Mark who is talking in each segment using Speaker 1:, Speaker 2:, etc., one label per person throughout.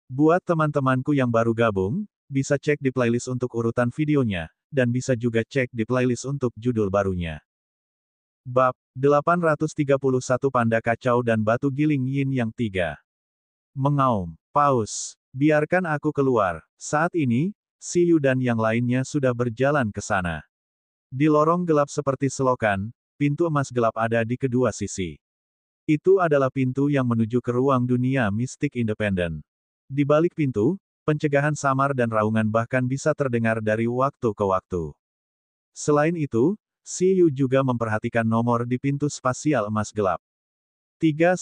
Speaker 1: Buat teman-temanku yang baru gabung, bisa cek di playlist untuk urutan videonya, dan bisa juga cek di playlist untuk judul barunya. Bab 831 Panda Kacau dan Batu Giling Yin yang 3. Mengaum. Paus. Biarkan aku keluar. Saat ini, si Yu dan yang lainnya sudah berjalan ke sana. Di lorong gelap seperti selokan, pintu emas gelap ada di kedua sisi. Itu adalah pintu yang menuju ke ruang dunia mistik independen. Di balik pintu, pencegahan samar dan raungan bahkan bisa terdengar dari waktu ke waktu. Selain itu, si Yu juga memperhatikan nomor di pintu spasial emas gelap. 3-2.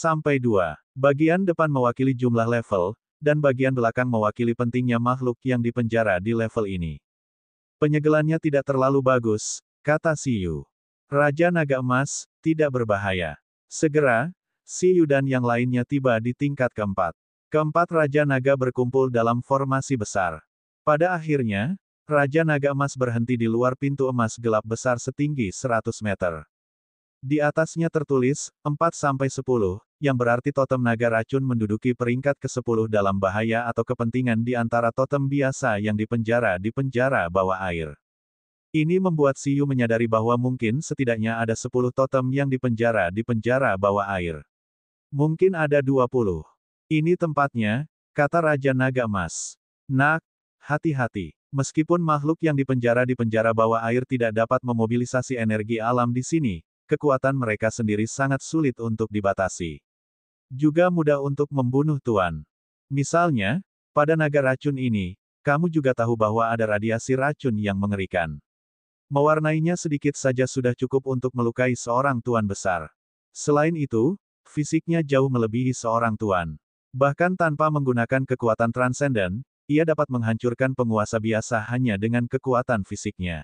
Speaker 1: Bagian depan mewakili jumlah level, dan bagian belakang mewakili pentingnya makhluk yang dipenjara di level ini. Penyegelannya tidak terlalu bagus, kata si Yu. Raja Naga Emas, tidak berbahaya. Segera, si Yu dan yang lainnya tiba di tingkat keempat. Keempat Raja Naga berkumpul dalam formasi besar. Pada akhirnya, Raja Naga Emas berhenti di luar pintu emas gelap besar setinggi 100 meter. Di atasnya tertulis, 4-10, yang berarti totem naga racun menduduki peringkat ke-10 dalam bahaya atau kepentingan di antara totem biasa yang di penjara bawah air. Ini membuat si Yu menyadari bahwa mungkin setidaknya ada 10 totem yang di penjara bawah air. Mungkin ada 20. Ini tempatnya, kata Raja Naga Emas. Nak, hati-hati. Meskipun makhluk yang di penjara bawah air tidak dapat memobilisasi energi alam di sini, kekuatan mereka sendiri sangat sulit untuk dibatasi. Juga mudah untuk membunuh Tuan. Misalnya, pada naga racun ini, kamu juga tahu bahwa ada radiasi racun yang mengerikan. Mewarnainya sedikit saja sudah cukup untuk melukai seorang Tuan besar. Selain itu, fisiknya jauh melebihi seorang Tuan. Bahkan tanpa menggunakan kekuatan transenden, ia dapat menghancurkan penguasa biasa hanya dengan kekuatan fisiknya.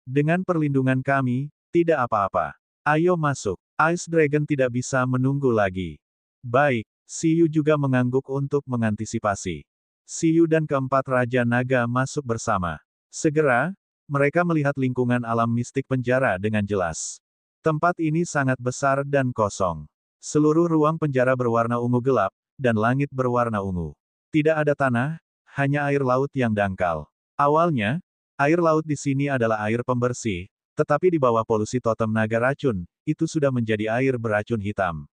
Speaker 1: Dengan perlindungan kami, tidak apa-apa. Ayo masuk. Ice Dragon tidak bisa menunggu lagi. Baik, si Yu juga mengangguk untuk mengantisipasi. Si Yu dan keempat Raja Naga masuk bersama. Segera, mereka melihat lingkungan alam mistik penjara dengan jelas. Tempat ini sangat besar dan kosong. Seluruh ruang penjara berwarna ungu gelap, dan langit berwarna ungu. Tidak ada tanah, hanya air laut yang dangkal. Awalnya, air laut di sini adalah air pembersih, tetapi di bawah polusi totem naga racun, itu sudah menjadi air beracun hitam.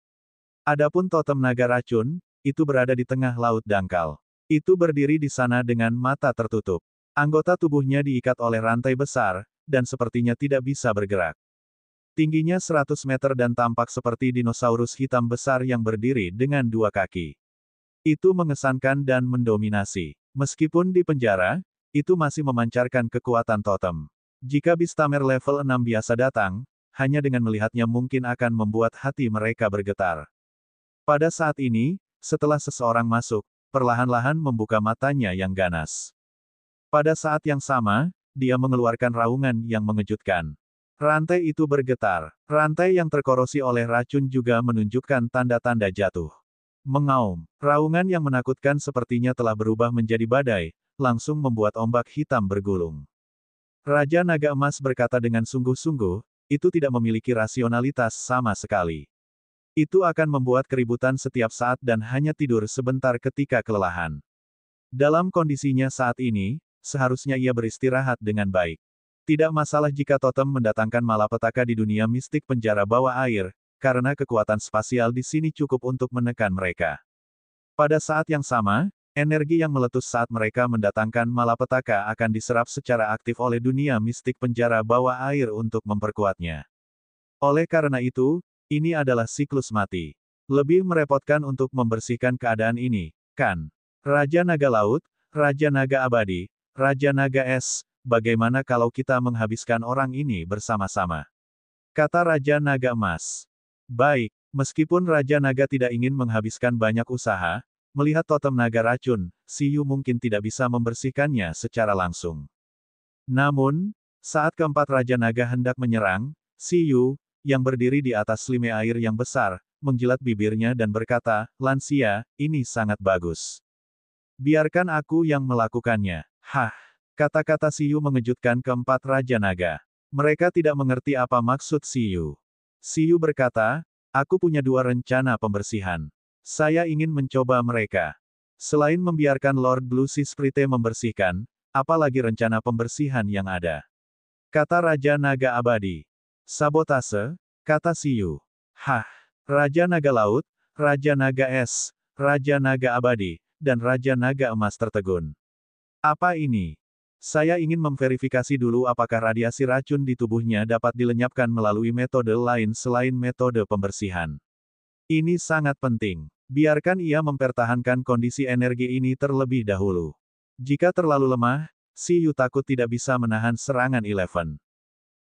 Speaker 1: Adapun totem naga racun, itu berada di tengah laut dangkal. Itu berdiri di sana dengan mata tertutup. Anggota tubuhnya diikat oleh rantai besar, dan sepertinya tidak bisa bergerak. Tingginya 100 meter dan tampak seperti dinosaurus hitam besar yang berdiri dengan dua kaki. Itu mengesankan dan mendominasi. Meskipun di penjara, itu masih memancarkan kekuatan totem. Jika Beastamer level 6 biasa datang, hanya dengan melihatnya mungkin akan membuat hati mereka bergetar. Pada saat ini, setelah seseorang masuk, perlahan-lahan membuka matanya yang ganas. Pada saat yang sama, dia mengeluarkan raungan yang mengejutkan. Rantai itu bergetar. Rantai yang terkorosi oleh racun juga menunjukkan tanda-tanda jatuh. Mengaum. Raungan yang menakutkan sepertinya telah berubah menjadi badai, langsung membuat ombak hitam bergulung. Raja Naga Emas berkata dengan sungguh-sungguh, itu tidak memiliki rasionalitas sama sekali. Itu akan membuat keributan setiap saat dan hanya tidur sebentar ketika kelelahan. Dalam kondisinya saat ini, seharusnya ia beristirahat dengan baik. Tidak masalah jika totem mendatangkan malapetaka di dunia mistik penjara bawah air, karena kekuatan spasial di sini cukup untuk menekan mereka. Pada saat yang sama, energi yang meletus saat mereka mendatangkan malapetaka akan diserap secara aktif oleh dunia mistik penjara bawah air untuk memperkuatnya. Oleh karena itu, ini adalah siklus mati. Lebih merepotkan untuk membersihkan keadaan ini, kan? Raja Naga Laut, Raja Naga Abadi, Raja Naga Es, bagaimana kalau kita menghabiskan orang ini bersama-sama? Kata Raja Naga Emas. Baik, meskipun Raja Naga tidak ingin menghabiskan banyak usaha, melihat totem naga racun, si Yu mungkin tidak bisa membersihkannya secara langsung. Namun, saat keempat Raja Naga hendak menyerang, si Yu, yang berdiri di atas lime air yang besar, menjilat bibirnya dan berkata, "Lansia, ini sangat bagus. Biarkan aku yang melakukannya." Hah! Kata-kata si Yu mengejutkan keempat Raja Naga. Mereka tidak mengerti apa maksud si Yu. Si Yu berkata, "Aku punya dua rencana pembersihan. Saya ingin mencoba mereka." Selain membiarkan Lord Blue Sea Sprite membersihkan, apalagi rencana pembersihan yang ada? Kata Raja Naga Abadi. Sabotase, kata Siyu. Hah, Raja Naga Laut, Raja Naga Es, Raja Naga Abadi, dan Raja Naga Emas tertegun. Apa ini? Saya ingin memverifikasi dulu apakah radiasi racun di tubuhnya dapat dilenyapkan melalui metode lain selain metode pembersihan. Ini sangat penting. Biarkan ia mempertahankan kondisi energi ini terlebih dahulu. Jika terlalu lemah, Siyu takut tidak bisa menahan serangan Eleven.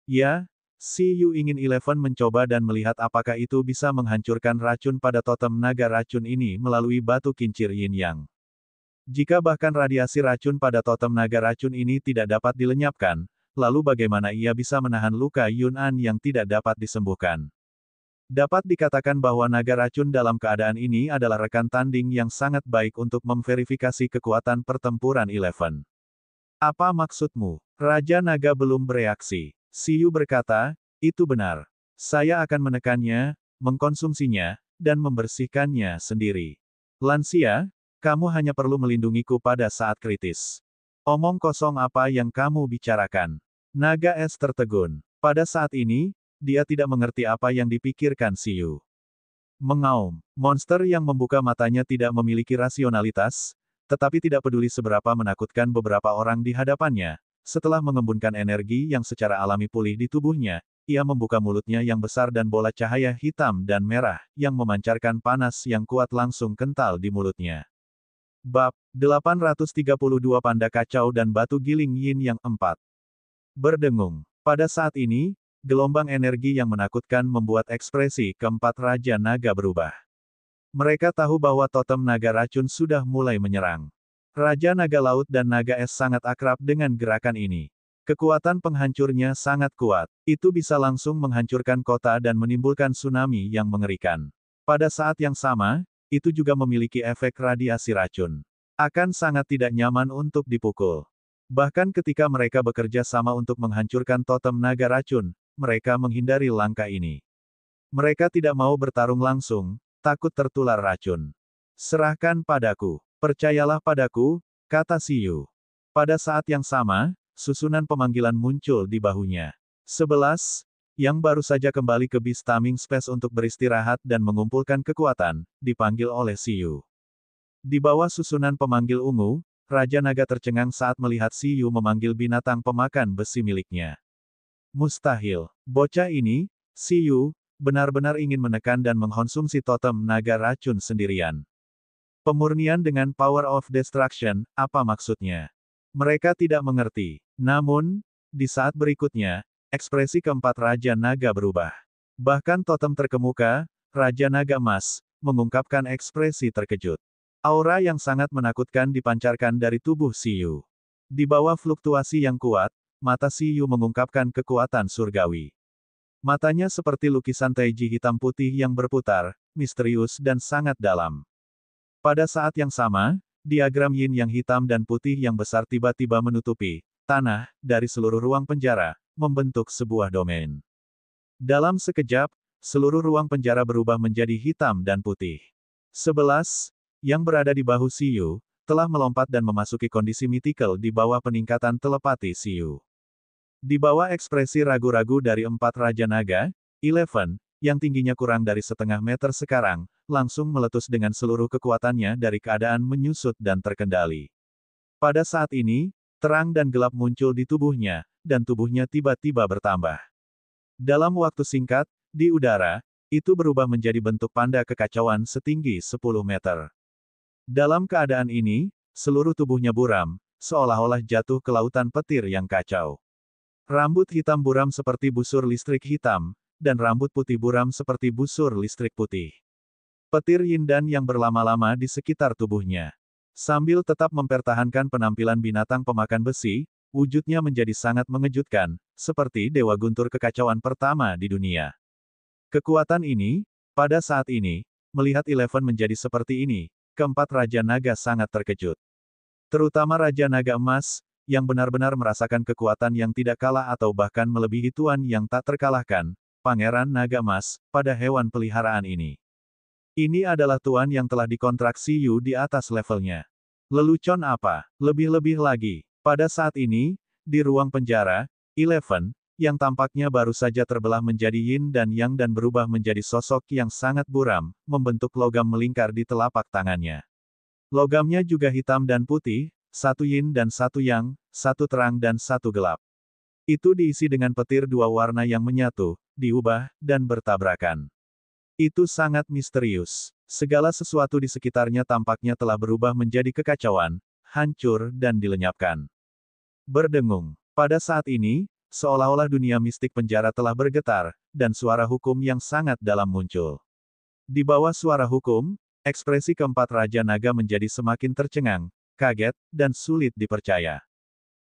Speaker 1: Ya, Siyu ingin Eleven mencoba dan melihat apakah itu bisa menghancurkan racun pada totem naga racun ini melalui batu kincir Yin Yang. Jika bahkan radiasi racun pada totem naga racun ini tidak dapat dilenyapkan, lalu bagaimana ia bisa menahan luka Yun'an yang tidak dapat disembuhkan? Dapat dikatakan bahwa naga racun dalam keadaan ini adalah rekan tanding yang sangat baik untuk memverifikasi kekuatan pertempuran Eleven. Apa maksudmu? Raja Naga belum bereaksi. Siyu berkata, itu benar. Saya akan menekannya, mengkonsumsinya, dan membersihkannya sendiri. Lansia, kamu hanya perlu melindungiku pada saat kritis. Omong kosong apa yang kamu bicarakan? Naga es tertegun. Pada saat ini, dia tidak mengerti apa yang dipikirkan Siyu. Mengaum, monster yang membuka matanya tidak memiliki rasionalitas, tetapi tidak peduli seberapa menakutkan beberapa orang di hadapannya. Setelah mengembunkan energi yang secara alami pulih di tubuhnya, ia membuka mulutnya yang besar dan bola cahaya hitam dan merah, yang memancarkan panas yang kuat langsung kental di mulutnya. Bab 832 Panda Kacau dan Batu Giling Yin Yang 4. Berdengung. Pada saat ini, gelombang energi yang menakutkan membuat ekspresi keempat Raja Naga berubah. Mereka tahu bahwa totem naga racun sudah mulai menyerang. Raja Naga Laut dan Naga Es sangat akrab dengan gerakan ini. Kekuatan penghancurnya sangat kuat. Itu bisa langsung menghancurkan kota dan menimbulkan tsunami yang mengerikan. Pada saat yang sama, itu juga memiliki efek radiasi racun. Akan sangat tidak nyaman untuk dipukul. Bahkan ketika mereka bekerja sama untuk menghancurkan totem naga racun, mereka menghindari langkah ini. Mereka tidak mau bertarung langsung, takut tertular racun. Serahkan padaku. Percayalah padaku, kata Siyu. Pada saat yang sama, susunan pemanggilan muncul di bahunya. 11. Yang baru saja kembali ke Beast Taming Space untuk beristirahat dan mengumpulkan kekuatan, dipanggil oleh Siyu. Di bawah susunan pemanggil ungu, Raja Naga tercengang saat melihat Siyu memanggil binatang pemakan besi miliknya. Mustahil. Bocah ini, Siyu, benar-benar ingin menekan dan mengkonsumsi totem naga racun sendirian. Pemurnian dengan Power of Destruction, apa maksudnya? Mereka tidak mengerti. Namun, di saat berikutnya, ekspresi keempat Raja Naga berubah. Bahkan totem terkemuka, Raja Naga Emas, mengungkapkan ekspresi terkejut. Aura yang sangat menakutkan dipancarkan dari tubuh Siyu. Di bawah fluktuasi yang kuat, mata Siyu mengungkapkan kekuatan surgawi. Matanya seperti lukisan taiji hitam putih yang berputar, misterius dan sangat dalam. Pada saat yang sama, diagram yin yang hitam dan putih yang besar tiba-tiba menutupi tanah dari seluruh ruang penjara, membentuk sebuah domain. Dalam sekejap, seluruh ruang penjara berubah menjadi hitam dan putih. 11. Yang berada di bahu Siyu, telah melompat dan memasuki kondisi mitikal di bawah peningkatan telepati Siyu. Di bawah ekspresi ragu-ragu dari empat Raja Naga, Eleven, yang tingginya kurang dari setengah meter sekarang, langsung meletus dengan seluruh kekuatannya dari keadaan menyusut dan terkendali. Pada saat ini, terang dan gelap muncul di tubuhnya, dan tubuhnya tiba-tiba bertambah. Dalam waktu singkat, di udara, itu berubah menjadi bentuk panda kekacauan setinggi 10 meter. Dalam keadaan ini, seluruh tubuhnya buram, seolah-olah jatuh ke lautan petir yang kacau. Rambut hitam buram seperti busur listrik hitam, dan rambut putih buram seperti busur listrik putih. Petir Yindan yang berlama-lama di sekitar tubuhnya. Sambil tetap mempertahankan penampilan binatang pemakan besi, wujudnya menjadi sangat mengejutkan, seperti Dewa Guntur kekacauan pertama di dunia. Kekuatan ini, pada saat ini, melihat Eleven menjadi seperti ini, keempat Raja Naga sangat terkejut. Terutama Raja Naga Emas, yang benar-benar merasakan kekuatan yang tidak kalah atau bahkan melebihi tuan yang tak terkalahkan, Pangeran Naga Emas, pada hewan peliharaan ini. Ini adalah tuan yang telah dikontrak Siyu di atas levelnya. Lelucon apa? Lebih-lebih lagi, pada saat ini, di ruang penjara, Eleven, yang tampaknya baru saja terbelah menjadi yin dan yang dan berubah menjadi sosok yang sangat buram, membentuk logam melingkar di telapak tangannya. Logamnya juga hitam dan putih, satu yin dan satu yang, satu terang dan satu gelap. Itu diisi dengan petir dua warna yang menyatu, diubah, dan bertabrakan. Itu sangat misterius. Segala sesuatu di sekitarnya tampaknya telah berubah menjadi kekacauan, hancur dan dilenyapkan. Berdengung. Pada saat ini, seolah-olah dunia mistik penjara telah bergetar, dan suara hukum yang sangat dalam muncul. Di bawah suara hukum, ekspresi keempat Raja Naga menjadi semakin tercengang, kaget, dan sulit dipercaya.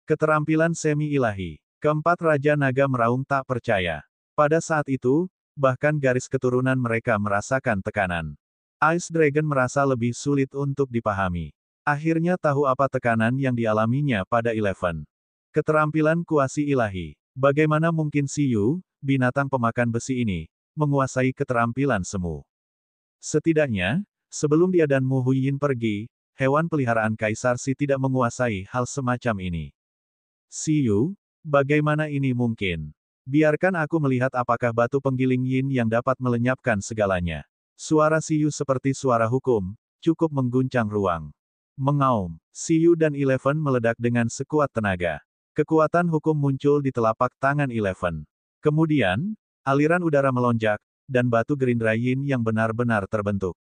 Speaker 1: Keterampilan semi-ilahi. Keempat Raja Naga meraung tak percaya. Pada saat itu, bahkan garis keturunan mereka merasakan tekanan. Ice Dragon merasa lebih sulit untuk dipahami. Akhirnya tahu apa tekanan yang dialaminya pada Eleven. Keterampilan kuasi ilahi. Bagaimana mungkin Siyu, binatang pemakan besi ini, menguasai keterampilan semu? Setidaknya, sebelum dia dan Mu Huiyin pergi, hewan peliharaan Kaisar Si tidak menguasai hal semacam ini. Siyu, bagaimana ini mungkin? Biarkan aku melihat apakah batu penggiling yin yang dapat melenyapkan segalanya. Suara Siyu seperti suara hukum, cukup mengguncang ruang. Mengaum, Siyu dan Eleven meledak dengan sekuat tenaga. Kekuatan hukum muncul di telapak tangan Eleven. Kemudian, aliran udara melonjak, dan batu gerindra yin yang benar-benar terbentuk.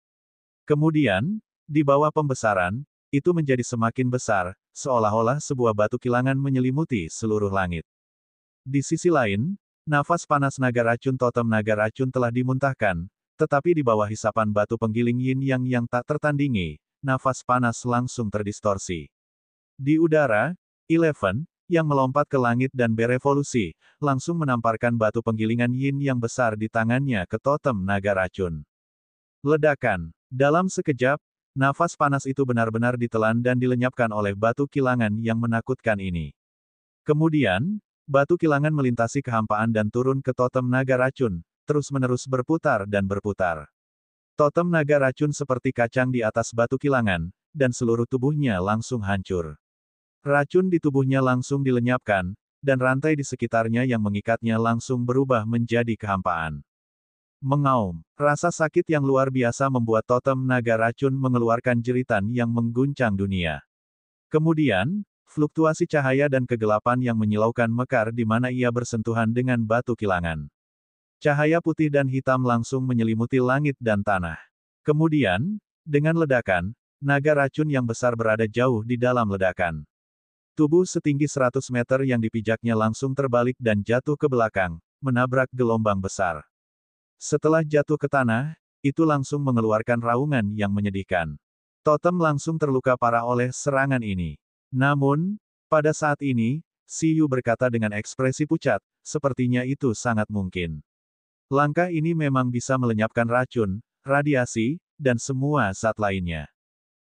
Speaker 1: Kemudian, di bawah pembesaran, itu menjadi semakin besar, seolah-olah sebuah batu kilangan menyelimuti seluruh langit. Di sisi lain, nafas panas naga racun totem naga racun telah dimuntahkan, tetapi di bawah hisapan batu penggiling yin yang tak tertandingi, nafas panas langsung terdistorsi. Di udara, Eleven, yang melompat ke langit dan berevolusi, langsung menamparkan batu penggilingan yin yang besar di tangannya ke totem naga racun. Ledakan. Dalam sekejap, nafas panas itu benar-benar ditelan dan dilenyapkan oleh batu kilangan yang menakutkan ini. Kemudian, batu kilangan melintasi kehampaan dan turun ke totem naga racun, terus-menerus berputar dan berputar. Totem naga racun seperti kacang di atas batu kilangan, dan seluruh tubuhnya langsung hancur. Racun di tubuhnya langsung dilenyapkan, dan rantai di sekitarnya yang mengikatnya langsung berubah menjadi kehampaan. Mengaum, rasa sakit yang luar biasa membuat totem naga racun mengeluarkan jeritan yang mengguncang dunia. Kemudian, fluktuasi cahaya dan kegelapan yang menyilaukan mekar di mana ia bersentuhan dengan batu kilangan. Cahaya putih dan hitam langsung menyelimuti langit dan tanah. Kemudian, dengan ledakan, naga racun yang besar berada jauh di dalam ledakan. Tubuh setinggi 100 meter yang dipijaknya langsung terbalik dan jatuh ke belakang, menabrak gelombang besar. Setelah jatuh ke tanah, itu langsung mengeluarkan raungan yang menyedihkan. Totem langsung terluka parah oleh serangan ini. Namun, pada saat ini, Siyu berkata dengan ekspresi pucat, sepertinya itu sangat mungkin. Langkah ini memang bisa melenyapkan racun, radiasi, dan semua zat lainnya.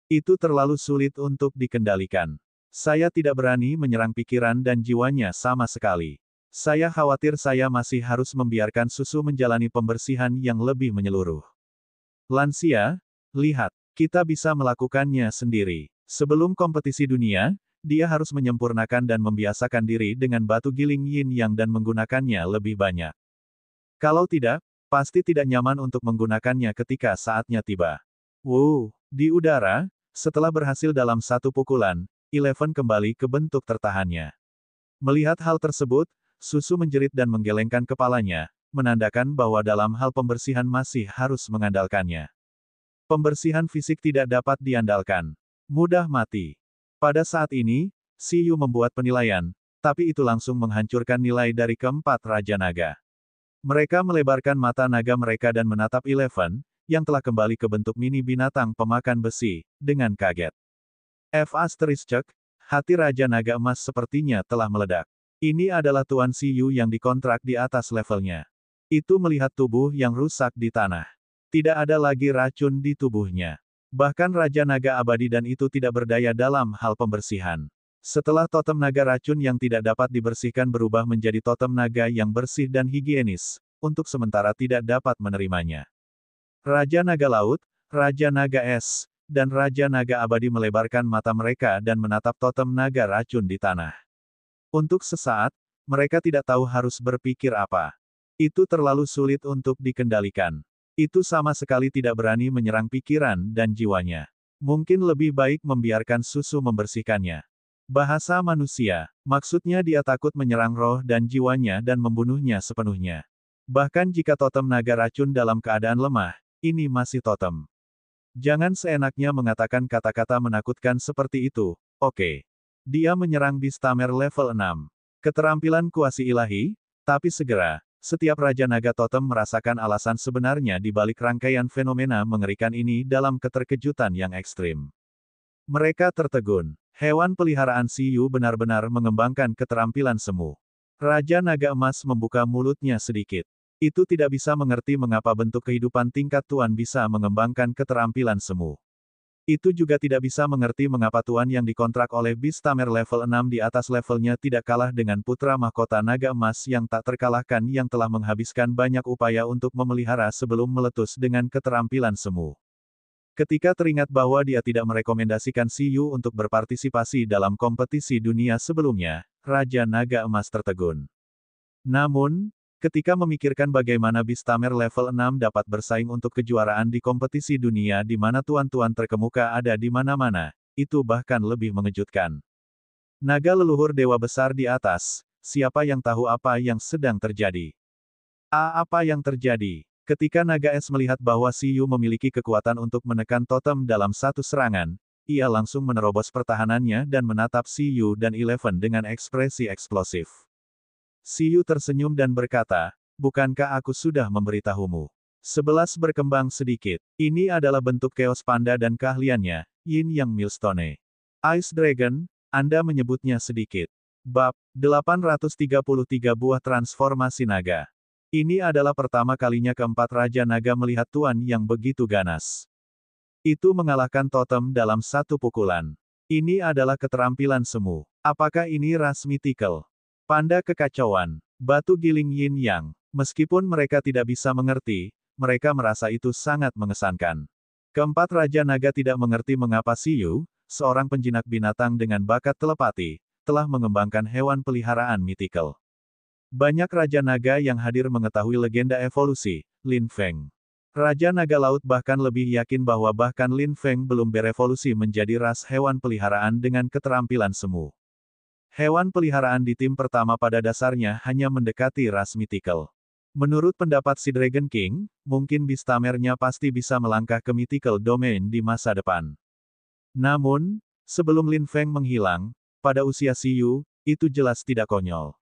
Speaker 1: Itu terlalu sulit untuk dikendalikan. Saya tidak berani menyerang pikiran dan jiwanya sama sekali. Saya khawatir saya masih harus membiarkan susu menjalani pembersihan yang lebih menyeluruh. Lansia, lihat, kita bisa melakukannya sendiri. Sebelum kompetisi dunia, dia harus menyempurnakan dan membiasakan diri dengan batu giling yin yang dan menggunakannya lebih banyak. Kalau tidak, pasti tidak nyaman untuk menggunakannya ketika saatnya tiba. Di udara, setelah berhasil dalam satu pukulan, Eleven kembali ke bentuk tertahannya. Melihat hal tersebut, susu menjerit dan menggelengkan kepalanya, menandakan bahwa dalam hal pembersihan masih harus mengandalkannya. Pembersihan fisik tidak dapat diandalkan. Mudah mati. Pada saat ini, Siyu membuat penilaian, tapi itu langsung menghancurkan nilai dari keempat Raja Naga. Mereka melebarkan mata naga mereka dan menatap Eleven, yang telah kembali ke bentuk mini binatang pemakan besi, dengan kaget. Hati Raja Naga Emas sepertinya telah meledak. Ini adalah Tuan Siyu yang dikontrak di atas levelnya. Itu melihat tubuh yang rusak di tanah. Tidak ada lagi racun di tubuhnya. Bahkan Raja Naga Abadi dan itu tidak berdaya dalam hal pembersihan. Setelah totem naga racun yang tidak dapat dibersihkan berubah menjadi totem naga yang bersih dan higienis, untuk sementara tidak dapat menerimanya. Raja Naga Laut, Raja Naga Es, dan Raja Naga Abadi melebarkan mata mereka dan menatap totem naga racun di tanah. Untuk sesaat, mereka tidak tahu harus berpikir apa. Itu terlalu sulit untuk dikendalikan. Itu sama sekali tidak berani menyerang pikiran dan jiwanya. Mungkin lebih baik membiarkan susu membersihkannya. Bahasa manusia, maksudnya dia takut menyerang roh dan jiwanya dan membunuhnya sepenuhnya. Bahkan jika totem naga racun dalam keadaan lemah, ini masih totem. Jangan seenaknya mengatakan kata-kata menakutkan seperti itu, oke. Dia menyerang Beastamer level 6. Keterampilan kuasi ilahi, tapi segera, setiap Raja Naga Totem merasakan alasan sebenarnya di balik rangkaian fenomena mengerikan ini dalam keterkejutan yang ekstrim. Mereka tertegun. Hewan peliharaan Siyu benar-benar mengembangkan keterampilan semu. Raja Naga Emas membuka mulutnya sedikit. Itu tidak bisa mengerti mengapa bentuk kehidupan tingkat Tuan bisa mengembangkan keterampilan semu. Itu juga tidak bisa mengerti mengapa Tuan yang dikontrak oleh Beastamer level 6 di atas levelnya tidak kalah dengan putra mahkota naga emas yang tak terkalahkan yang telah menghabiskan banyak upaya untuk memelihara sebelum meletus dengan keterampilan semu. Ketika teringat bahwa dia tidak merekomendasikan Siyu untuk berpartisipasi dalam kompetisi dunia sebelumnya, Raja Naga Emas tertegun. Namun, ketika memikirkan bagaimana Beastamer level 6 dapat bersaing untuk kejuaraan di kompetisi dunia di mana tuan-tuan terkemuka ada di mana-mana, itu bahkan lebih mengejutkan. Naga leluhur dewa besar di atas, siapa yang tahu apa yang sedang terjadi? Apa yang terjadi? Ketika Naga Es melihat bahwa Siyu memiliki kekuatan untuk menekan totem dalam satu serangan, ia langsung menerobos pertahanannya dan menatap Siyu dan Eleven dengan ekspresi eksplosif. Siyu tersenyum dan berkata, bukankah aku sudah memberitahumu? 11 berkembang sedikit. Ini adalah bentuk Chaos Panda dan keahliannya, Yin Yang Millstone. Ice Dragon, Anda menyebutnya sedikit. Bab 833 buah transformasi naga. Ini adalah pertama kalinya keempat Raja Naga melihat Tuan yang begitu ganas. Itu mengalahkan totem dalam satu pukulan. Ini adalah keterampilan semu. Apakah ini ras mythical? Panda kekacauan, batu giling yin yang. Meskipun mereka tidak bisa mengerti, mereka merasa itu sangat mengesankan. Keempat Raja Naga tidak mengerti mengapa Siyu, seorang penjinak binatang dengan bakat telepati, telah mengembangkan hewan peliharaan mythical. Banyak Raja Naga yang hadir mengetahui legenda evolusi, Lin Feng. Raja Naga Laut bahkan lebih yakin bahwa bahkan Lin Feng belum berevolusi menjadi ras hewan peliharaan dengan keterampilan semu. Hewan peliharaan di tim pertama pada dasarnya hanya mendekati ras mythical. Menurut pendapat si Dragon King, mungkin Beastamer-nya pasti bisa melangkah ke mythical domain di masa depan. Namun, sebelum Lin Feng menghilang, pada usia Siyu, itu jelas tidak konyol.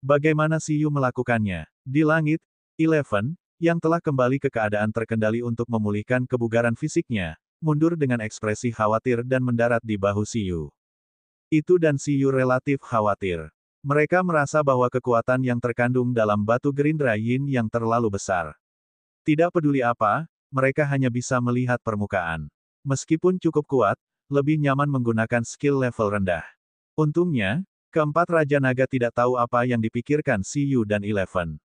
Speaker 1: Bagaimana Siyu melakukannya? Di langit, Eleven, yang telah kembali ke keadaan terkendali untuk memulihkan kebugaran fisiknya, mundur dengan ekspresi khawatir dan mendarat di bahu Siyu. Itu dan Siyu relatif khawatir. Mereka merasa bahwa kekuatan yang terkandung dalam batu gerindra yin yang terlalu besar. Tidak peduli apa, mereka hanya bisa melihat permukaan. Meskipun cukup kuat, lebih nyaman menggunakan skill level rendah. Untungnya, keempat Raja Naga tidak tahu apa yang dipikirkan Siyu dan Eleven.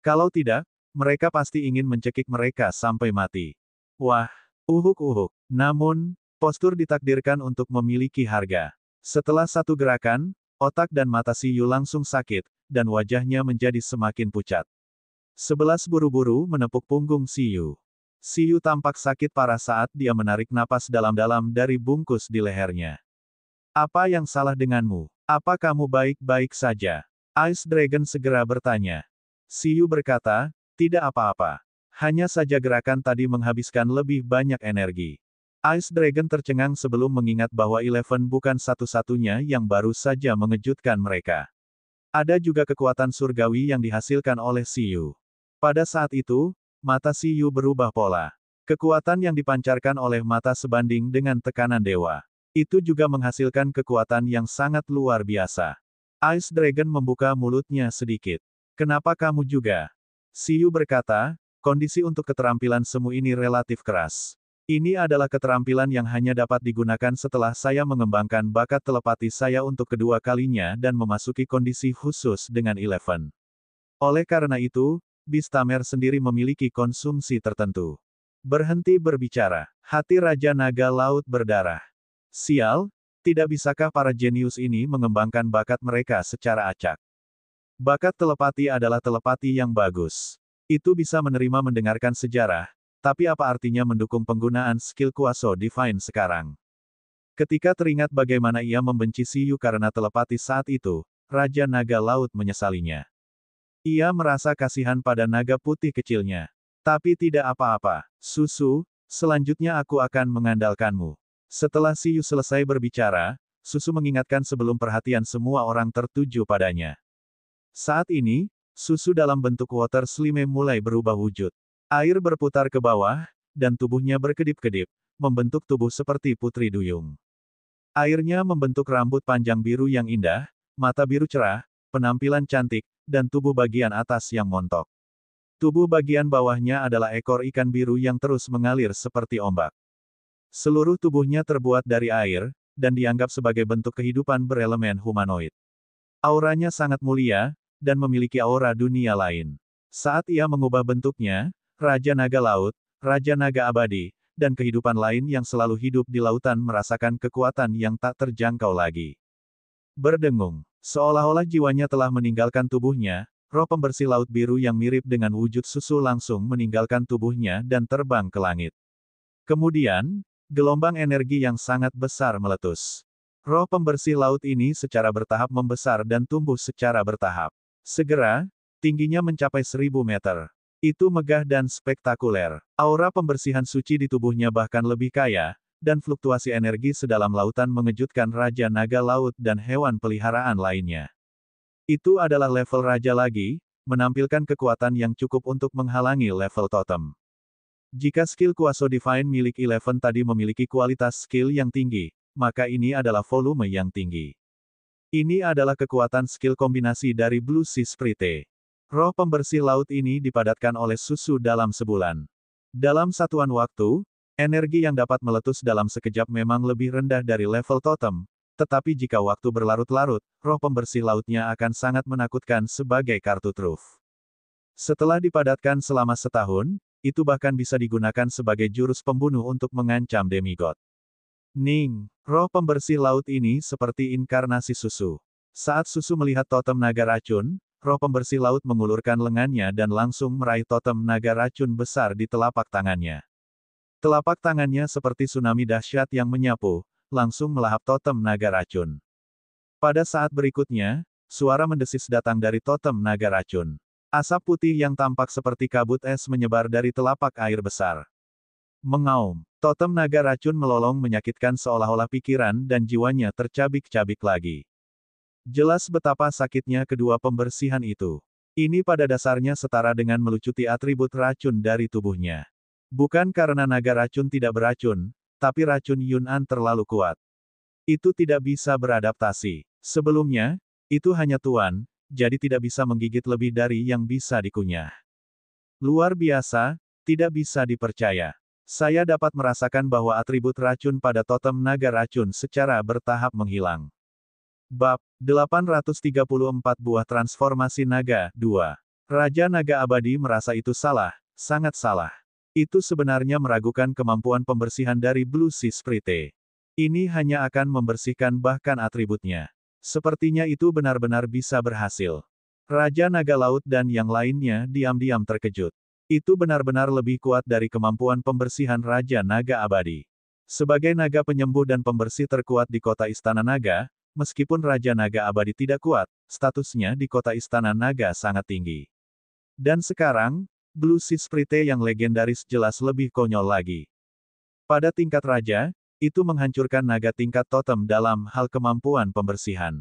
Speaker 1: Kalau tidak, mereka pasti ingin mencekik mereka sampai mati. Wah, uhuk-uhuk. Namun, postur ditakdirkan untuk memiliki harga. Setelah satu gerakan, otak dan mata Siyu langsung sakit, dan wajahnya menjadi semakin pucat. 11 buru-buru menepuk punggung Siyu. Siyu tampak sakit parah saat dia menarik napas dalam-dalam dari bungkus di lehernya. Apa yang salah denganmu? Apa kamu baik-baik saja? Ice Dragon segera bertanya. Siyu berkata, tidak apa-apa. Hanya saja gerakan tadi menghabiskan lebih banyak energi. Ice Dragon tercengang sebelum mengingat bahwa Eleven bukan satu-satunya yang baru saja mengejutkan mereka. Ada juga kekuatan surgawi yang dihasilkan oleh Siyu. Pada saat itu, mata Siyu berubah pola. Kekuatan yang dipancarkan oleh mata sebanding dengan tekanan dewa. Itu juga menghasilkan kekuatan yang sangat luar biasa. Ice Dragon membuka mulutnya sedikit. Kenapa kamu juga? Siyu berkata, kondisi untuk keterampilan semu ini relatif keras. Ini adalah keterampilan yang hanya dapat digunakan setelah saya mengembangkan bakat telepati saya untuk kedua kalinya dan memasuki kondisi khusus dengan Eleven. Oleh karena itu, Beastamer sendiri memiliki konsumsi tertentu. Berhenti berbicara. Hati Raja Naga Laut berdarah. Sial, tidak bisakah para jenius ini mengembangkan bakat mereka secara acak? Bakat telepati adalah telepati yang bagus. Itu bisa menerima mendengarkan sejarah, tapi apa artinya mendukung penggunaan skill Kuaso Divine sekarang? Ketika teringat bagaimana ia membenci Siyu karena telepati saat itu, Raja Naga Laut menyesalinya. Ia merasa kasihan pada naga putih kecilnya. Tapi tidak apa-apa, Susu, selanjutnya aku akan mengandalkanmu. Setelah Siyu selesai berbicara, Susu mengingatkan sebelum perhatian semua orang tertuju padanya. Saat ini, Susu dalam bentuk water slime mulai berubah wujud. Air berputar ke bawah, dan tubuhnya berkedip-kedip, membentuk tubuh seperti putri duyung. Airnya membentuk rambut panjang biru yang indah, mata biru cerah, penampilan cantik, dan tubuh bagian atas yang montok. Tubuh bagian bawahnya adalah ekor ikan biru yang terus mengalir seperti ombak. Seluruh tubuhnya terbuat dari air, dan dianggap sebagai bentuk kehidupan berelemen humanoid. Auranya sangat mulia, dan memiliki aura dunia lain. Saat ia mengubah bentuknya, Raja Naga Laut, Raja Naga Abadi, dan kehidupan lain yang selalu hidup di lautan merasakan kekuatan yang tak terjangkau lagi. Berdengung, seolah-olah jiwanya telah meninggalkan tubuhnya, roh pembersih laut biru yang mirip dengan wujud Susu langsung meninggalkan tubuhnya dan terbang ke langit. Kemudian, gelombang energi yang sangat besar meletus. Roh pembersih laut ini secara bertahap membesar dan tumbuh secara bertahap. Segera, tingginya mencapai 1000 meter. Itu megah dan spektakuler. Aura pembersihan suci di tubuhnya bahkan lebih kaya, dan fluktuasi energi sedalam lautan mengejutkan Raja Naga Laut dan hewan peliharaan lainnya. Itu adalah level Raja lagi, menampilkan kekuatan yang cukup untuk menghalangi level totem. Jika skill Kuaso Divine milik Eleven tadi memiliki kualitas skill yang tinggi, maka ini adalah volume yang tinggi. Ini adalah kekuatan skill kombinasi dari Blue Sea Sprite. Roh pembersih laut ini dipadatkan oleh Susu dalam sebulan. Dalam satuan waktu, energi yang dapat meletus dalam sekejap memang lebih rendah dari level totem, tetapi jika waktu berlarut-larut, roh pembersih lautnya akan sangat menakutkan sebagai kartu truf. Setelah dipadatkan selama setahun, itu bahkan bisa digunakan sebagai jurus pembunuh untuk mengancam demigod. Ning, roh pembersih laut ini seperti inkarnasi Susu. Saat Susu melihat totem naga racun, roh pembersih laut mengulurkan lengannya dan langsung meraih totem naga racun besar di telapak tangannya. Telapak tangannya seperti tsunami dahsyat yang menyapu, langsung melahap totem naga racun. Pada saat berikutnya, suara mendesis datang dari totem naga racun. Asap putih yang tampak seperti kabut es menyebar dari telapak air besar. Mengaum, totem naga racun melolong menyakitkan seolah-olah pikiran dan jiwanya tercabik-cabik lagi. Jelas betapa sakitnya kedua pembersihan itu. Ini pada dasarnya setara dengan melucuti atribut racun dari tubuhnya. Bukan karena naga racun tidak beracun, tapi racun Yun'an terlalu kuat. Itu tidak bisa beradaptasi. Sebelumnya, itu hanya tuan, jadi tidak bisa menggigit lebih dari yang bisa dikunyah. Luar biasa, tidak bisa dipercaya. Saya dapat merasakan bahwa atribut racun pada totem naga racun secara bertahap menghilang. Bab 834 Buah Transformasi Naga 2. Raja Naga Abadi merasa itu salah, sangat salah. Itu sebenarnya meragukan kemampuan pembersihan dari Blue Sea Sprite. Ini hanya akan membersihkan bahkan atributnya. Sepertinya itu benar-benar bisa berhasil. Raja Naga Laut dan yang lainnya diam-diam terkejut. Itu benar-benar lebih kuat dari kemampuan pembersihan Raja Naga Abadi. Sebagai naga penyembuh dan pembersih terkuat di kota Istana Naga, meskipun Raja Naga Abadi tidak kuat, statusnya di kota Istana Naga sangat tinggi. Dan sekarang, Blue Sea Sprite yang legendaris jelas lebih konyol lagi. Pada tingkat raja, itu menghancurkan naga tingkat totem dalam hal kemampuan pembersihan.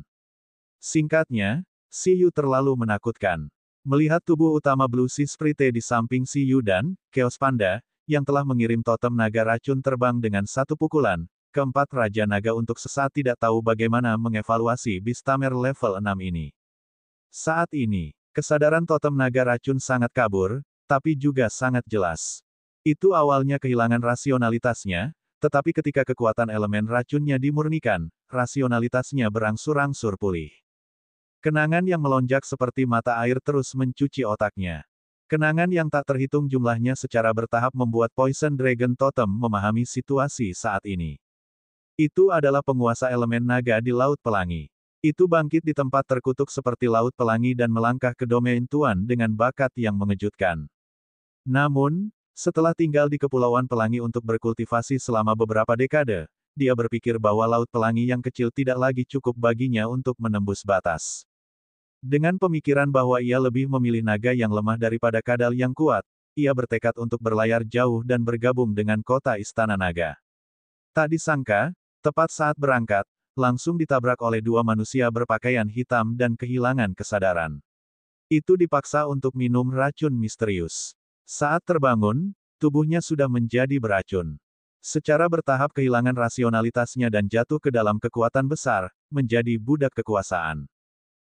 Speaker 1: Singkatnya, Siyu terlalu menakutkan. Melihat tubuh utama Blue Sea Sprite di samping Siyu dan Chaos Panda, yang telah mengirim totem naga racun terbang dengan satu pukulan, keempat Raja Naga untuk sesaat tidak tahu bagaimana mengevaluasi Beastamer level 6 ini. Saat ini, kesadaran totem naga racun sangat kabur, tapi juga sangat jelas. Itu awalnya kehilangan rasionalitasnya, tetapi ketika kekuatan elemen racunnya dimurnikan, rasionalitasnya berangsur-angsur pulih. Kenangan yang melonjak seperti mata air terus mencuci otaknya. Kenangan yang tak terhitung jumlahnya secara bertahap membuat Poison Dragon Totem memahami situasi saat ini. Itu adalah penguasa elemen naga di Laut Pelangi. Itu bangkit di tempat terkutuk seperti Laut Pelangi dan melangkah ke domain Tuan dengan bakat yang mengejutkan. Namun, setelah tinggal di Kepulauan Pelangi untuk berkultivasi selama beberapa dekade, dia berpikir bahwa Laut Pelangi yang kecil tidak lagi cukup baginya untuk menembus batas. Dengan pemikiran bahwa ia lebih memilih naga yang lemah daripada kadal yang kuat, ia bertekad untuk berlayar jauh dan bergabung dengan kota Istana Naga. Tak disangka, tepat saat berangkat, langsung ditabrak oleh dua manusia berpakaian hitam dan kehilangan kesadaran. Itu dipaksa untuk minum racun misterius. Saat terbangun, tubuhnya sudah menjadi beracun. Secara bertahap kehilangan rasionalitasnya dan jatuh ke dalam kekuatan besar, menjadi budak kekuasaan.